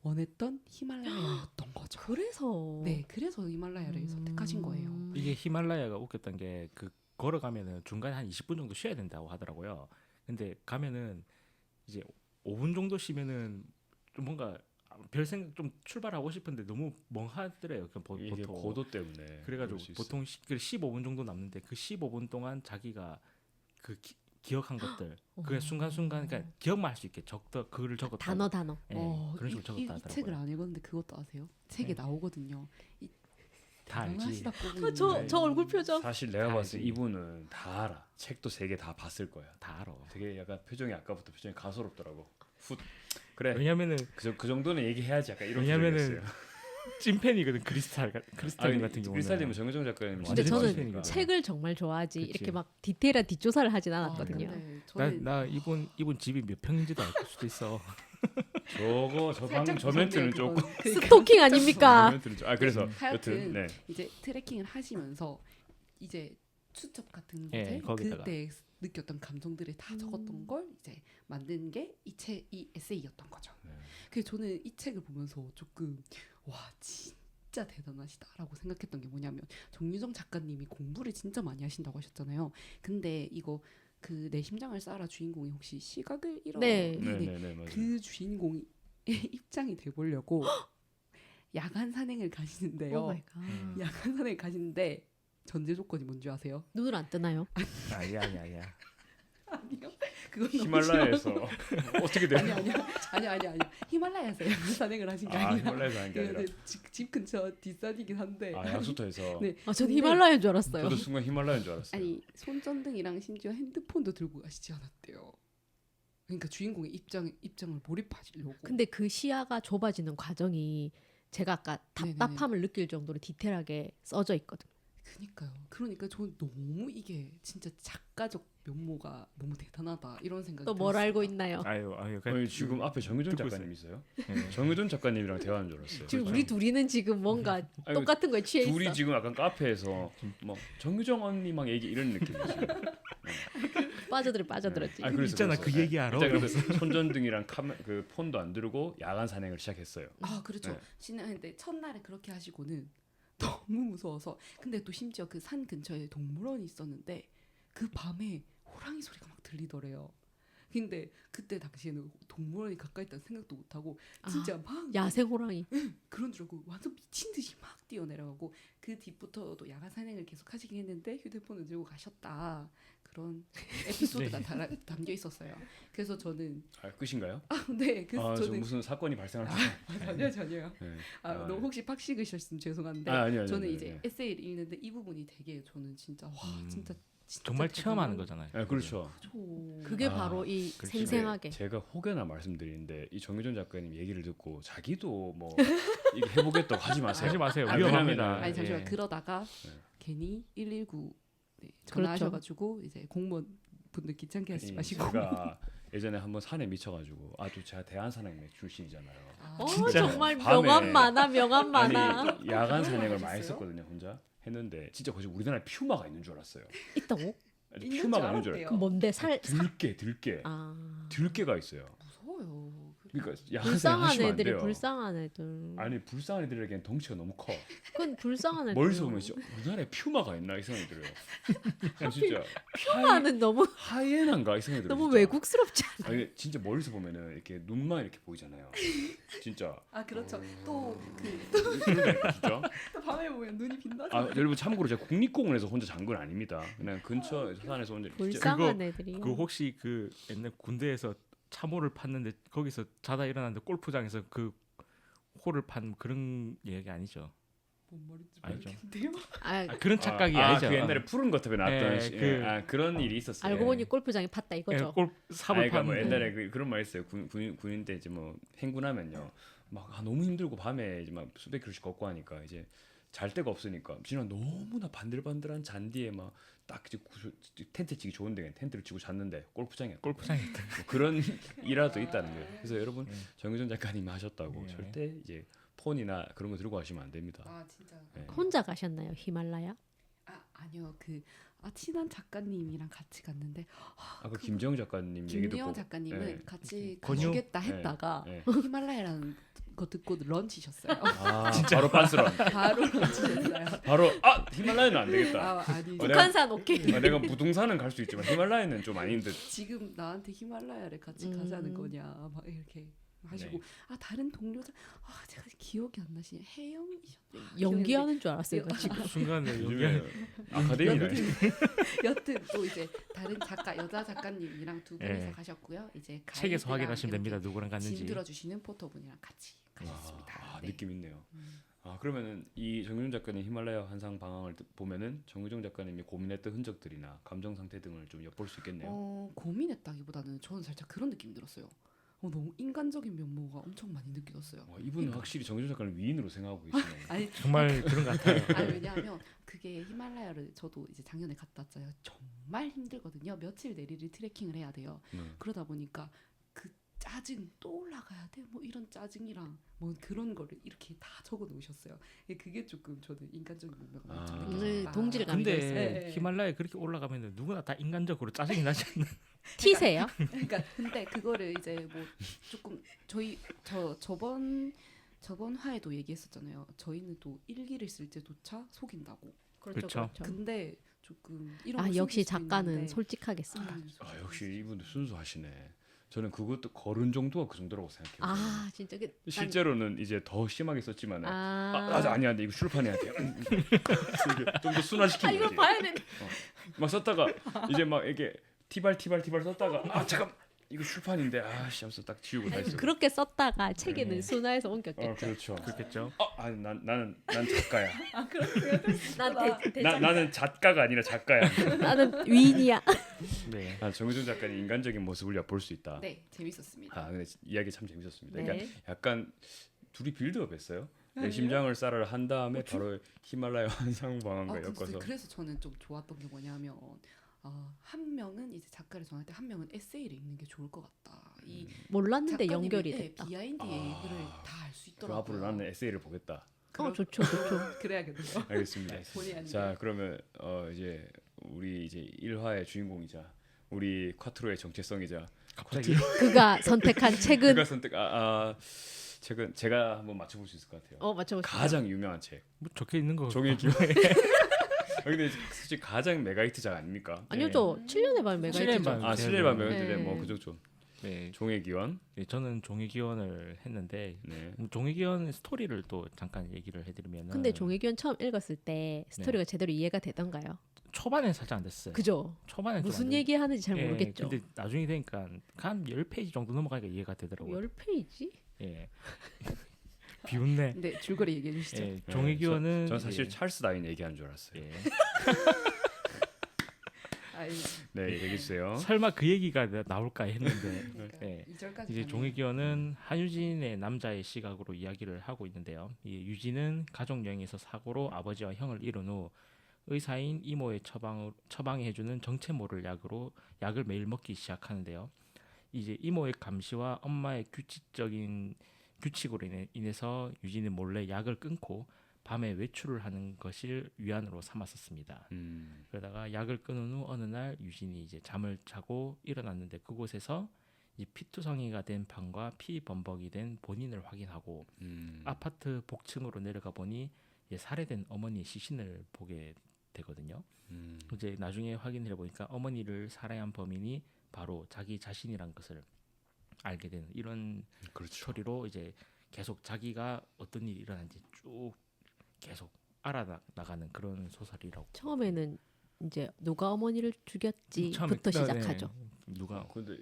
원했던 히말라야였던 거죠. 그래서 네, 그래서 히말라야를 선택하신 거예요. 이게 히말라야가 웃겼던 게 그 걸어가면은 중간에 한 20분 정도 쉬어야 된다고 하더라고요. 근데 가면은 이제 5분 정도 쉬면은 좀 뭔가 별 생각 좀 출발하고 싶은데 너무 멍하더래요. 그냥 이게 보통. 고도 때문에. 그래가지고 그럴 수 있어요. 보통 15분 정도 남는데 그 15분 동안 자기가 그 기억한 것들 그 순간순간 그러니까 기억만 할 수 있게 그거를 적었다. 단어. 예, 그런 식으로 적었다 이 하더라고요. 책을 안 읽었는데 그것도 아세요? 책에 네. 나오거든요. 다 알지. 대단하시다 꼬부님. 저 얼굴 표정. 사실 내가 다 봤을 때 알지. 이분은 다 알아. 책도 3개 다 봤을 거야. 다 알아. 되게 약간 표정이 아까부터 표정이 가소롭더라고. 그래. 왜냐면은 그 정도는 얘기해야지 약간 이런 왜냐면은 표정이었어요. 찐팬이거든 크리스탈님 같은 경우는. 크리스탈님은 정유정 작가님 근데 완전 저는 찐팬이거든. 책을 정말 좋아하지 그치. 이렇게 막 디테일한 뒷조사를 하진 않았거든요. 근데 저는 나 이분 집이 몇 평인지도 알 수도 있어. 저 방금 저 무섭네요, 멘트는 그건. 조금 스토킹 저 아닙니까? 멘트는 그래서 하여튼 여튼 네. 이제 트레킹을 하시면서 이제 수첩 같은 예, 곳에 거기다가. 그때 느꼈던 감정들을 다 적었던 걸 이제 만든 게 이 에세이였던 거죠. 네. 그래서 저는 이 책을 보면서 조금 와 진짜 대단하시다라고 생각했던 게 뭐냐면 정유정 작가님이 공부를 진짜 많이 하신다고 하셨잖아요. 근데 이거 그 내 심장을 쏴라 주인공이 혹시 시각을 잃어 네. 네, 네, 네, 맞아요. 그 주인공의 입장이 돼보려고 야간 산행을 가시는데요. 오 마이 갓. 야간 산행 가시는데 전제 조건이 뭔지 아세요? 눈을 안 뜨나요? 아니야. 아니요. 그건 히말라야에서 어떻게 돼? 아니. 히말라야에서 야간 산행을 하신 게 아 아니라 히말라야에서 하는 게 아니라 집 근처 뒷산이긴 한데 아 약수터에서 네. 아, 전 근데- 히말라야인 줄 알았어요. 저도 순간 히말라야인 줄 알았어요. 아니 손전등이랑 심지어 핸드폰도 들고 가시지 않았대요. 그러니까 주인공의 입장을 몰입하시려고. 근데 그 시야가 좁아지는 과정이 제가 아까 네네네. 답답함을 느낄 정도로 디테일하게 써져 있거든요. 그니까요. 그러니까 저는 너무 이게 진짜 작가적 면모가 너무 대단하다 이런 생각이 또 뭘 들었습니다. 알고 있나요? 아유. 아니, 지금 앞에 정유준 듣고 작가님 있어요? 네. 정유준 작가님이랑 대화하는 줄 알았어요. 지금 우리 둘이는 지금 뭔가 아니, 똑같은 거에 취해 둘이 있어. 지금 약간 카페에서 뭐 정유정 언니막 얘기 이런 느낌이지. 빠져들었지. 아, 그래서 있잖아, 그랬어요. 그 얘기 알아. 그래서 손전등이랑 그 폰도 안 들고 야간 산행을 시작했어요. 아 그렇죠. 네. 근데 첫날에 그렇게 하시고는 너무 무서워서 근데 또 심지어 그 산 근처에 동물원이 있었는데 그 밤에 호랑이 소리가 막 들리더래요. 근데 그때 당시에는 동물원이 가까이 있다는 생각도 못하고 진짜 막 야생 호랑이. 그런 줄 알고 완전 미친 듯이 막 뛰어내려가고 그 뒤부터도 야간 산행을 계속 하시긴 했는데 휴대폰을 들고 가셨다 그런 에피소드가 담겨 있었어요. 그래서 저는 아, 끝인가요? 네 그래서 아, 저 저는 무슨 사건이 발생할 전혀요. 네. 너무 혹시 팍식으셨으면 죄송한데 아니요. 저는 이제 에세이를 읽는데 이 부분이 되게 저는 진짜 와 진짜 정말 대단한- 체험하는 거잖아요. 네, 그렇죠. 그게 아, 바로 이 그렇지. 생생하게. 제가 혹여나 말씀드리는데 이 정유정 작가님 얘기를 듣고 자기도 뭐 이게 해보겠다고 하지 마세요. 하지 마세요. 아, 위험합니다. 왜냐면은- 아니 잠시만 예. 그러다가 네. 괜히 119 전화하셔가지고 이제 공무원 분들 귀찮게 하시지 아니, 마시고 제가 예전에 한번 산에 미쳐가지고 또 제가 대한산행맥 출신이잖아요. 진짜 정말 밤에- 명함 많아, 명함 많아. 아니 야간 산행을 많이 하셨어요? 했었거든요 혼자 했는데 진짜 거기 우리나라에 퓨마가 있는 줄 알았어요. 있다고? 아주 있는 퓨마가 줄 있는 줄 알았대요. 알았어요. 그 뭔데 들깨 아 들깨가 있어요. 무서워요. 그러니까 야간 산행 불쌍한 하시면 안 애들이 돼요. 불쌍한 애들. 아니 불쌍한 애들에겐 덩치가 너무 커. 그건 불쌍한 애들. 멀리서 보면 진짜 우리나라에 퓨마가 있나 이 생각이 들어요. 진짜 퓨마는 너무 하이에나인가 이 생각이 들어요. 너무 진짜. 외국스럽지 않아? 아니 진짜 멀리서 보면은 이렇게 눈만 이렇게 보이잖아요. 진짜. 아 그렇죠. 또그 그러니까 진짜. 밤에 보면 눈이 빛나죠. 아 여러분 참고로 제가 국립공원에서 혼자 잔 건 아닙니다. 그냥 근처 산에서 혼자. 진짜 불쌍한 애들이. 그 혹시 그 옛날 군대에서 참호를 팠는데 거기서 자다 일어났는데 골프장에서 그 호를 판 그런 얘기 아니죠? 뭔 말인지 아니죠. 모르겠는데요. 아, 그런 착각이 아니죠. 그 옛날에 푸른 거탑에 나왔던 네, 그런 일이 있었어요. 알고 보니 골프장에 팠다 이거죠. 골 삽을 그러니까 뭐 팠는데 옛날에 그런 말 있어요. 군인 때 이제 뭐 행군하면요, 막 너무 힘들고 밤에 이제 막 수백 킬로씩 걷고 하니까 이제 잘 데가 없으니까 진짜 너무나 반들반들한 잔디에 막 딱 이제 텐트 치기 좋은데 텐트를 치고 잤는데 골프장에 골프장에 뭐 그런 일화도 있다는 거예요. 그래서 여러분 네. 정유정 작가님이 하셨다고 네. 절대 이제 폰이나 그런 거 들고 가시면 안 됩니다. 아 진짜. 네. 혼자 가셨나요 히말라야? 아니요 친한 작가님이랑 같이 갔는데 아까 김재영 작가님 얘기 듣고 김대영 작가님은 네. 같이 권유? 가주겠다 네. 했다가 네. 히말라야라는 거 듣고 런치셨어요. 바로 빤스런 바로 런치셨어요. 바로 히말라야는 안 되겠다. 아니 내가- 북한산 오케이. 내가 부동산은 갈 수 있지만 히말라야는 좀 아닌데. 지금 나한테 히말라야를 같이 음. 가자는 거냐 막 이렇게 하시고 네. 다른 동료들 제가 기억이 안 나시냐 혜영이셨네요. 연기하는 줄 알았어요. 이거 지금. 순간에 요즘에 연기하는 아카데미나 여튼 또 이제 다른 여자 작가님이랑 두 분이서 네. 가셨고요. 이제 책에서 가이드랑 확인하시면 이렇게 됩니다. 누구랑 갔는지. 짐 들어주시는 포터분이랑 같이 가셨습니다. 네. 느낌 있네요. 그러면은 이 정유정 작가님 히말라야 환상 방황을 보면은 정유정 작가님이 고민했던 흔적들이나 감정 상태 등을 좀 엿볼 수 있겠네요. 고민했다기보다는 저는 살짝 그런 느낌 들었어요. 너무 인간적인 면모가 엄청 많이 느껴졌어요. 이분은 확실히 정유정 작가님 위인으로 생각하고 계시네요. 아니 정말 그런 것 같아요. 왜냐하면 그게 히말라야를 저도 이제 작년에 갔다 왔잖아요. 정말 힘들거든요. 며칠 내리를 트레킹을 해야 돼요. 그러다 보니까 그 짜증 또 올라가야 돼 뭐 이런 짜증이랑 뭐 그런 거를 이렇게 다 적어 놓으셨어요. 그게 조금 저는 인간적인 면모가 엄청 느껴졌다. 동질감이 근데 있어요. 네. 히말라야 그렇게 올라가면 누구나 다 인간적으로 짜증이 나지 않나? 티세요? 그러니까 근데 그거를 이제 뭐 조금 저번 화에도 얘기했었잖아요. 저희는 또 일기를 쓸 때조차 속인다고. 그렇죠. 근데 조금 이런 아 걸 역시 숨길 수도 작가는 있는데 솔직하겠습니다. 역시 이분도 순수하시네. 저는 그것도 거른 정도가 그 정도라고 생각해요. 아 진짜 그 실제로는 이제 더 심하게 썼지만은 아, 아니야, 이거 출판해야 돼. 좀 더 순화시키는 이거 거지. 봐야 되는데. 막 썼다가 이제 막 이렇게 티발 썼다가 잠깐 이거 출판인데 아씨 하면서 딱 지우고 다 했어. 그렇게 썼다가 책에는 네. 순화해서 옮겼겠죠. 그렇죠. 그렇겠죠. 아니 나는 작가야. 나는 나는 작가가 아니라 작가야. 나는 위인이야. 네. 정유정 작가의 인간적인 모습을 엿볼 수 있다. 네, 재밌었습니다. 근데 이야기 참 재밌었습니다. 네. 그러니까 약간 둘이 빌드업했어요. 내 심장을 쌀을 한 다음에 바로 히말라야 환상방언과 엮어서. 그래서 저는 좀 좋았던 게 뭐냐면 한 명은 이제 작가를 정할 때 한 명은 에세이를 읽는 게 좋을 것 같다. 이 몰랐는데 작가님의, 연결이 네, 됐다. 비하인드의 얘기를 다 알 수 그럼 앞으로 있더라고요. 나는 에세이를 보겠다. 좋죠. 그래야겠네요. 알겠습니다. 본의 아니게. 자 그러면 이제 우리 이제 1화의 주인공이자 우리 쿼트로의 정체성이자 갑자기 그가 선택한 책은 그가 선택 책은 제가 한번 맞춰볼 수 있을 것 같아요. 맞춰보시죠. 가장 유명한 책 뭐 적혀 있는 거. 종의 기원. 근데 솔직히 가장 메가히트작 아닙니까? 아니요, 저 7년의 밤 메가히트죠. 7년의 밤. 아 7년의 밤 네. 메가히트 네. 뭐 그죠. 네. 종의 기원. 네, 저는 종의기원을 했는데 네. 종의기원 스토리를 또 잠깐 얘기를 해드리면은 근데 종의기원 처음 읽었을 때 스토리가 제대로 이해가 되던가요? 초반에 살짝 안 됐어요. 그죠? 초반에 좀 무슨 안 됐- 얘기하는지 잘 예, 모르겠죠. 근데 나중에 되니까 한 10페이지 정도 넘어가니까 이해가 되더라고요. 10페이지? 예. 비웃네. 네, 줄거리 얘기해 주시죠. 예, 종의기원은 전 사실 예, 찰스 다윈 얘기하는 줄 알았어요. 예. 아이, 네 얘기해 주세요. 설마 그 얘기가 나올까 했는데 그러니까 예. 2절까지 이제 종의기원은 한유진의 남자의 시각으로 이야기를 하고 있는데요. 이 유진은 가족 여행에서 사고로 아버지와 형을 잃은 후 의사인 이모의 처방해주는 정체모를 약을 매일 먹기 시작하는데요. 이제 이모의 감시와 엄마의 규칙으로 인해서 유진은 몰래 약을 끊고 밤에 외출을 하는 것을 위안으로 삼았었습니다. 그러다가 약을 끊은 후 어느 날 유진이 이제 잠을 자고 일어났는데 그곳에서 이 피투성이가 된 방과 피 범벅이 된 본인을 확인하고 아파트 복층으로 내려가 보니 이제 살해된 어머니의 시신을 보게 되거든요. 이제 나중에 확인해 보니까 어머니를 살해한 범인이 바로 자기 자신이란 것을 알게 되는 이런 그렇죠. 스토리로 이제 계속 자기가 어떤 일이 일어난지 쭉 계속 알아나가는 그런 소설이라고. 처음에는 이제 누가 어머니를 처음에 죽였지부터 시작하죠. 누가 근데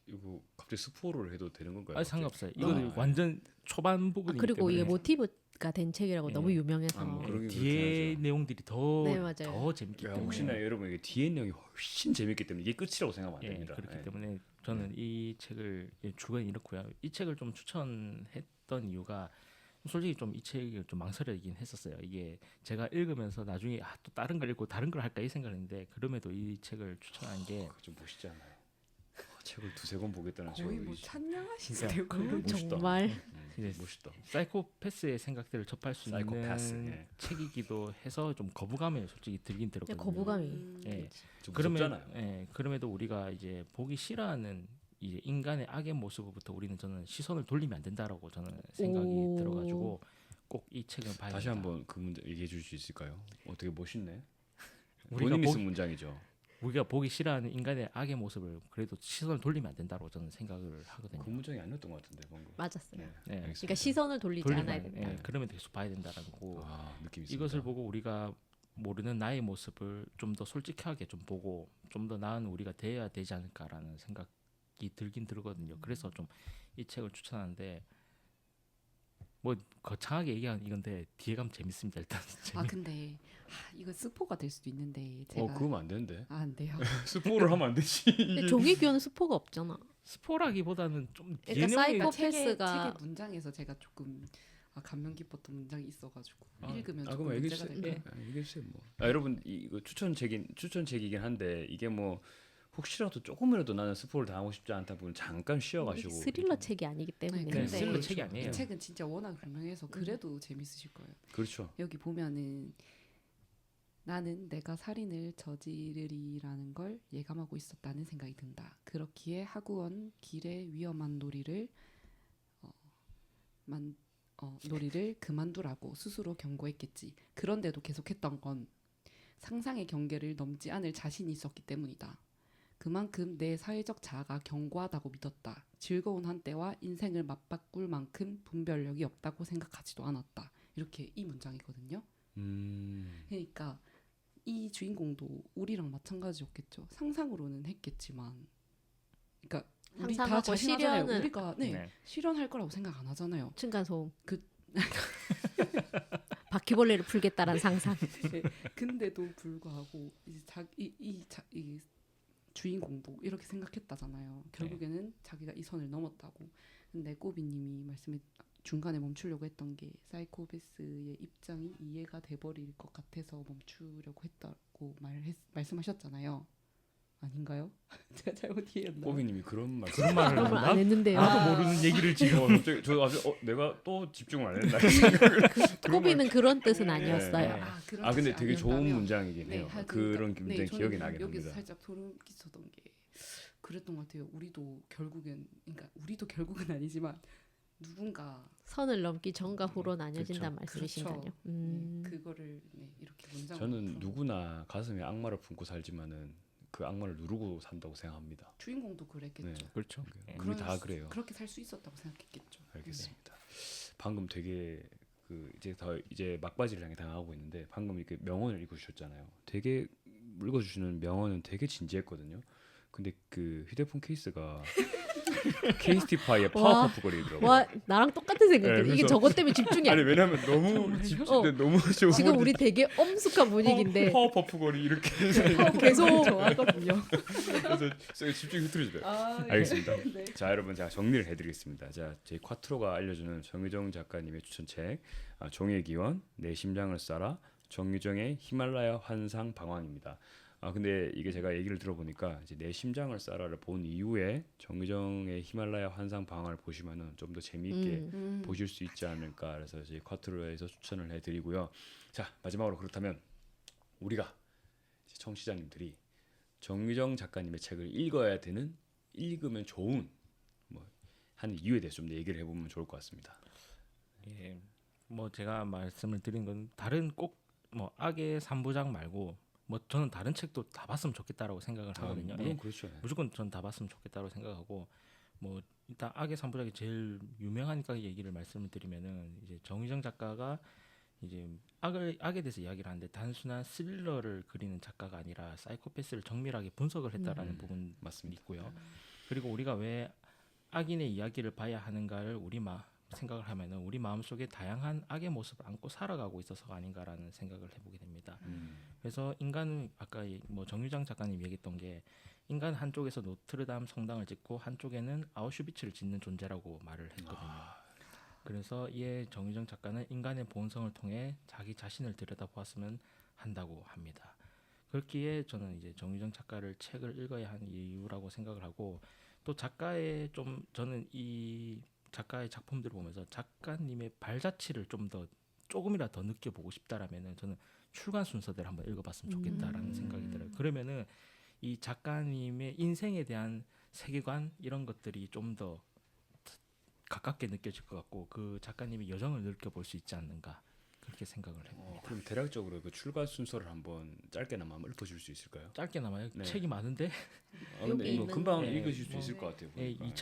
이거 갑자기 스포를 해도 되는 건가요? 아 상관없어요. 이거는 아, 완전 초반 부분이기 그리고 때문에 이게 모티브가 된 책이라고 예. 너무 유명해서 뭐 그러긴 뒤에 그렇긴 하죠. 내용들이 네, 맞아요. 더 재밌기 야, 때문에 혹시나 여러분 이게 뒤에 내용이 훨씬 재밌기 때문에 이게 끝이라고 생각하면 안 예, 됩니다. 그렇기 예. 때문에 저는 이 책을 주관이 이렇고요. 이 책을 좀 추천했던 이유가 솔직히 좀 이 책을 좀 망설여지긴 했었어요. 이게 제가 읽으면서 나중에 또 다른 걸 읽고 다른 걸 할까 이 생각했는데 그럼에도 이 책을 추천한 게 좀 멋있잖아요. 책을 두세 권 보겠다는 거의 저 뭐 이- 찬양하시는데요. 멋있다. 정말 이제 멋있다. 사이코패스의 생각들을 접할 수 사이코패스, 있는 예. 책이기도 해서 좀 거부감이 솔직히 들긴 들었거든요. 거부감이 예. 좀 그러면 무섭잖아요. 그럼에도 우리가 이제 보기 싫어하는 이제 인간의 악의 모습부터 저는 시선을 돌리면 안 된다라고 저는 생각이 오. 들어가지고 꼭 이 책을 봐야 다시 된다. 한번 그 문제 얘기해 줄 수 있을까요? 어떻게 멋있네. 우리가 본인이 보, 쓴 문장이죠. 우리가 보기 싫어하는 인간의 악의 모습을 그래도 시선을 돌리면 안 된다고 저는 생각을 하거든요. 그 문장이 아니었던 것 같은데 방금. 맞았어요. 네, 네. 알겠습니다. 그러니까 시선을 돌리지 돌리면 않아야 안- 된다. 그러면 계속 봐야 된다라는 거고 느낌 있습니다. 이것을 보고 우리가 모르는 나의 모습을 좀 더 솔직하게 좀 보고 좀 더 나은 우리가 돼야 되지 않을까라는 생각이 들긴 들거든요. 그래서 좀 이 책을 추천하는데 뭐 거창하게 얘기한 이건데 뒤에 가면 재밌습니다. 일단 근데 이거 스포가 될 수도 있는데 제가 그러면 안 되는데. 안 돼요. 스포를 하면 안 되지. 근데 종이교는 스포가 없잖아. 스포라기보다는 좀 그러니까 뒤에 내용이 사이코패스가 책의 문장에서 제가 조금 감명 깊었던 문장이 있어가지고 읽으면 그럼 조금 얘기해 문제가 주세요. 될까요? 얘기해 주세요. 뭐. 여러분 이거 추천책이긴 한데 이게 뭐 혹시라도 조금이라도 나는 스포를 당하고 싶지 않다 보면 잠깐 쉬어가지고 스릴러 책이 아니기 때문에. 네, 근데 스릴러 책이 아니에요. 이 책은 진짜 워낙 유명해서 그래도 재밌으실 거예요. 그렇죠. 여기 보면은 나는 내가 살인을 저지르리라는 걸 예감하고 있었다는 생각이 든다. 그렇기에 하구원 길의 위험한 놀이를 그만두라고 스스로 경고했겠지. 그런데도 계속했던 건 상상의 경계를 넘지 않을 자신이 있었기 때문이다. 그만큼 내 사회적 자아가 견고하다고 믿었다. 즐거운 한때와 인생을 맞바꿀 만큼 분별력이 없다고 생각하지도 않았다. 이렇게 이 문장이거든요. 그러니까 이 주인공도 우리랑 마찬가지였겠죠. 상상으로는 했겠지만, 그러니까 우리 다 상상하고 자신하잖아요. 실현은- 우리가 네. 실현할 거라고 생각 안 하잖아요. 층간소음. 그- 바퀴벌레를 풀겠다라는 상상. 네, 근데도 불구하고 이제 이 주인공도 이렇게 생각했다잖아요. 결국에는 자기가 이 선을 넘었다고. 근데 꼬비님이 중간에 멈추려고 했던 게 사이코패스의 입장이 이해가 돼버릴 것 같아서 멈추려고 했다고 말씀하셨잖아요. 아닌가요? 제가 잘못 이해했나요? 꼬비님이 그런 말. 그런 말을 그런 말 했나? 안 했는데요. 나도 모르는 얘기를 지금. 갑자기 저 앞에 내가 또 집중을 안 했나. 꼬비는 그런 뜻은 아니었어요. 네. 그런 아 근데 뜻이 되게 좋은 아니었다면 문장이긴 해요. 하여튼 그런 그러니까, 문장이 저는 기억이 나긴 여기서 합니다. 살짝 소름 끼쳤던 게 그랬던 것 같아요. 우리도 결국은 아니지만 누군가 선을 넘기 전과 후로 나뉘어진다는 그렇죠. 말씀이신가요? 그거를 이렇게 문장으로 저는 풀어놓은 누구나 가슴에 악마를 품고 살지만은 그 악마를 누르고 산다고 생각합니다. 주인공도 그랬겠죠. 네. 그렇죠. 우리 다 그래요. 그렇게 살 수 있었다고 생각했겠죠. 알겠습니다. 방금 되게 이제 막바지를 향해 당하고 있는데 방금 이렇게 명언을 읽어주셨잖아요. 되게 읽어주시는 명언은 되게 진지했거든요. 근데 그 휴대폰 케이스가 케이스티파이의 파워퍼프 거리더라고요. 와 나랑 똑같은 생각이에요. 네, 이게 그래서- 저것 때문에 집중이 안 아니 돼. 왜냐면 너무 너무 좋은 지금 우리 되게 엄숙한 분위기인데 파워퍼프 거리 이렇게 계속 좋아하거든요. 그래서 집중이 흐트러지더라고요. 알겠습니다. 자 여러분 제가 정리를 해드리겠습니다. 자 저희 쿼트로가 알려주는 정유정 작가님의 추천책 종의 기원 내 심장을 쏴라 정유정의 히말라야 환상 방황입니다. 근데 이게 제가 얘기를 들어보니까 이제 내 심장을 쏴라를 본 이후에 정유정의 히말라야 환상 방황을 보시면은 좀 더 재미있게 보실 수 있지 않을까. 그래서 저희 쿼트로에서 추천을 해드리고요. 자 마지막으로 그렇다면 우리가 이제 청취자님들이 정유정 작가님의 책을 읽어야 되는 읽으면 좋은 한 이유에 대해서 좀 더 얘기를 해보면 좋을 것 같습니다. 예, 뭐 제가 말씀을 드린 건 다른 꼭 뭐 악의 3부작 말고 뭐 저는 다른 책도 다 봤으면 좋겠다라고 생각을 하거든요. 물론 예, 그렇죠. 무조건 전 다 봤으면 좋겠다고 생각하고 뭐 일단 악의 3부작이 제일 유명하니까 얘기를 말씀을 드리면은 이제 정유정 작가가 이제 악에 대해서 이야기를 하는데 단순한 스릴러를 그리는 작가가 아니라 사이코패스를 정밀하게 분석을 했다라는 부분이 맞습니다. 있고요. 그리고 우리가 왜 악인의 이야기를 봐야 하는가를 생각을 하면은 우리 마음속에 다양한 악의 모습을 안고 살아가고 있어서가 아닌가라는 생각을 해보게 됩니다. 그래서 인간은 아까 뭐 정유정 작가님 얘기했던 게 인간 한쪽에서 노트르담 성당을 짓고 한쪽에는 아우슈비츠를 짓는 존재라고 말을 했거든요. 그래서 이에 정유정 작가는 인간의 본성을 통해 자기 자신을 들여다보았으면 한다고 합니다. 그렇기에 저는 이제 정유정 작가를 책을 읽어야 하는 이유라고 생각을 하고 또 저는 이 작가의 작품들을 보면서 작가님의 발자취를 조금이라도 더 느껴보고 싶다라면은 저는 출간 순서대로 한번 읽어봤으면 좋겠다라는 생각이 들어요. 그러면은 이 작가님의 인생에 대한 세계관 이런 것들이 좀 더 가깝게 느껴질 것 같고 그 작가님의 여정을 느껴볼 수 있지 않는가 그렇게 생각을 해봅니다. 그럼 대략적으로 그 출간 순서를 한번 짧게나마 한번 읊어줄 수 있을까요? 짧게나마요. 네. 책이 많은데 근데 여기 이거 있는- 금방 네, 읽으실 수 뭐, 있을 것 같아요. 예, 보니까.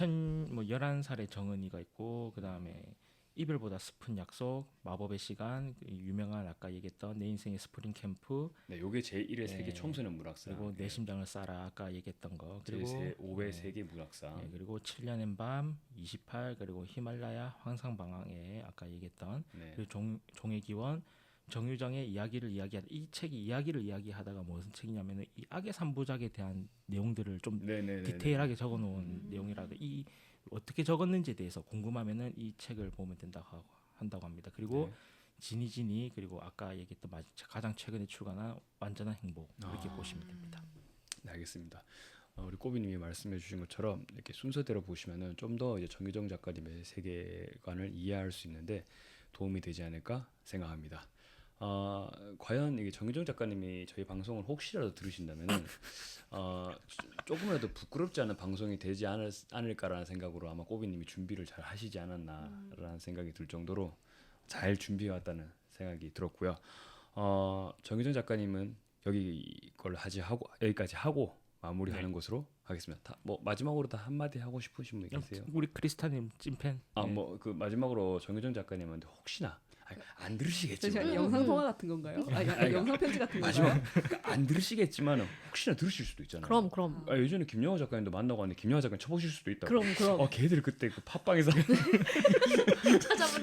11살의 정은이가 있고 그 다음에 이별보다 슬픈 약속, 마법의 시간, 유명한 아까 얘기했던 내 인생의 스프링 캠프, 네, 요게 제1회 세계 네. 청소년 문학상. 그리고 내 심장을 쏴라 아까 얘기했던 거, 그리고 제5회 네. 세계 문학상. 네, 그리고 7년의 밤, 28 그리고 히말라야 황상방황에 아까 얘기했던 네. 그리고 종의 기원, 정유정의 이야기를 이야기하다 이 책이 이야기를 이야기하다가 무슨 책이냐면은 이 악의 3부작에 대한 내용들을 좀 네네네. 디테일하게 적어놓은 내용이라도 이 어떻게 적었는지에 대해서 궁금하면은 이 책을 보면 한다고 합니다. 그리고 네. 지니 그리고 아까 얘기했던 가장 최근에 출간한 완전한 행복 이렇게 보시면 됩니다. 네, 알겠습니다. 우리 꼬비님이 말씀해주신 것처럼 이렇게 순서대로 보시면은 좀 더 이제 정유정 작가님의 세계관을 이해할 수 있는데 도움이 되지 않을까 생각합니다. 과연 이게 정유정 작가님이 저희 방송을 혹시라도 들으신다면은 조금이라도 부끄럽지 않은 방송이 되지 않을까라는 생각으로 아마 꼬비님이 준비를 잘 하시지 않았나라는 생각이 들 정도로 잘 준비해 왔다는 생각이 들었고요. 정유정 작가님은 여기까지 하고 마무리하는 것으로 하겠습니다. 뭐 마지막으로 다 한마디 하고 싶으신 분 계세요? 우리 크리스타님 찐팬. 뭐 그 마지막으로 정유정 작가님한테 혹시나 안 들으시겠지만 잠시만 영상 통화 같은 건가요? 아니, 영상 편지 같은 건가요? 마지막 안 들으시겠지만 혹시나 들으실 수도 있잖아요. 그럼. 예전에 김영하 작가님도 만나고 왔는데 김영하 작가님 쳐보실 수도 있다. 그럼. 걔들 그때 그 팟빵에서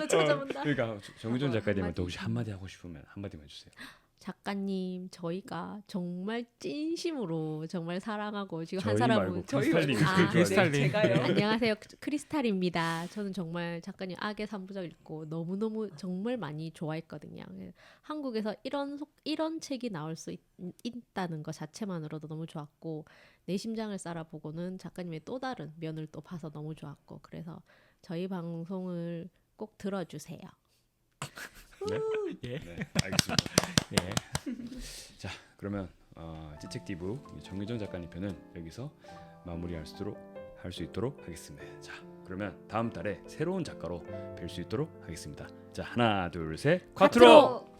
찾아본다. 그러니까 정유정 작가님한테 한마디. 혹시 한마디 하고 싶으면 한마디만 해주세요. 작가님, 저희가 정말 진심으로 정말 사랑하고 지금 한 저희 사람은 말고 크리스탈님이 아, 제일 좋아하는 크리스탈님. 제가요. 안녕하세요, 크리스탈입니다. 저는 정말 작가님 악의 3부작 읽고 너무너무 정말 많이 좋아했거든요. 한국에서 이런 책이 나올 수 있다는 것 자체만으로도 너무 좋았고 내 심장을 쌀아보고는 작가님의 또 다른 면을 또 봐서 너무 좋았고 그래서 저희 방송을 꼭 들어주세요. 예. 네, 알겠습니다. 예. 자, 그러면 찌책디브 정유정 작가님 편은 여기서 마무리할 수 있도록 하겠습니다. 자, 그러면 다음 달에 새로운 작가로 뵐 수 있도록 하겠습니다. 자, 하나, 둘, 셋, 콰트로!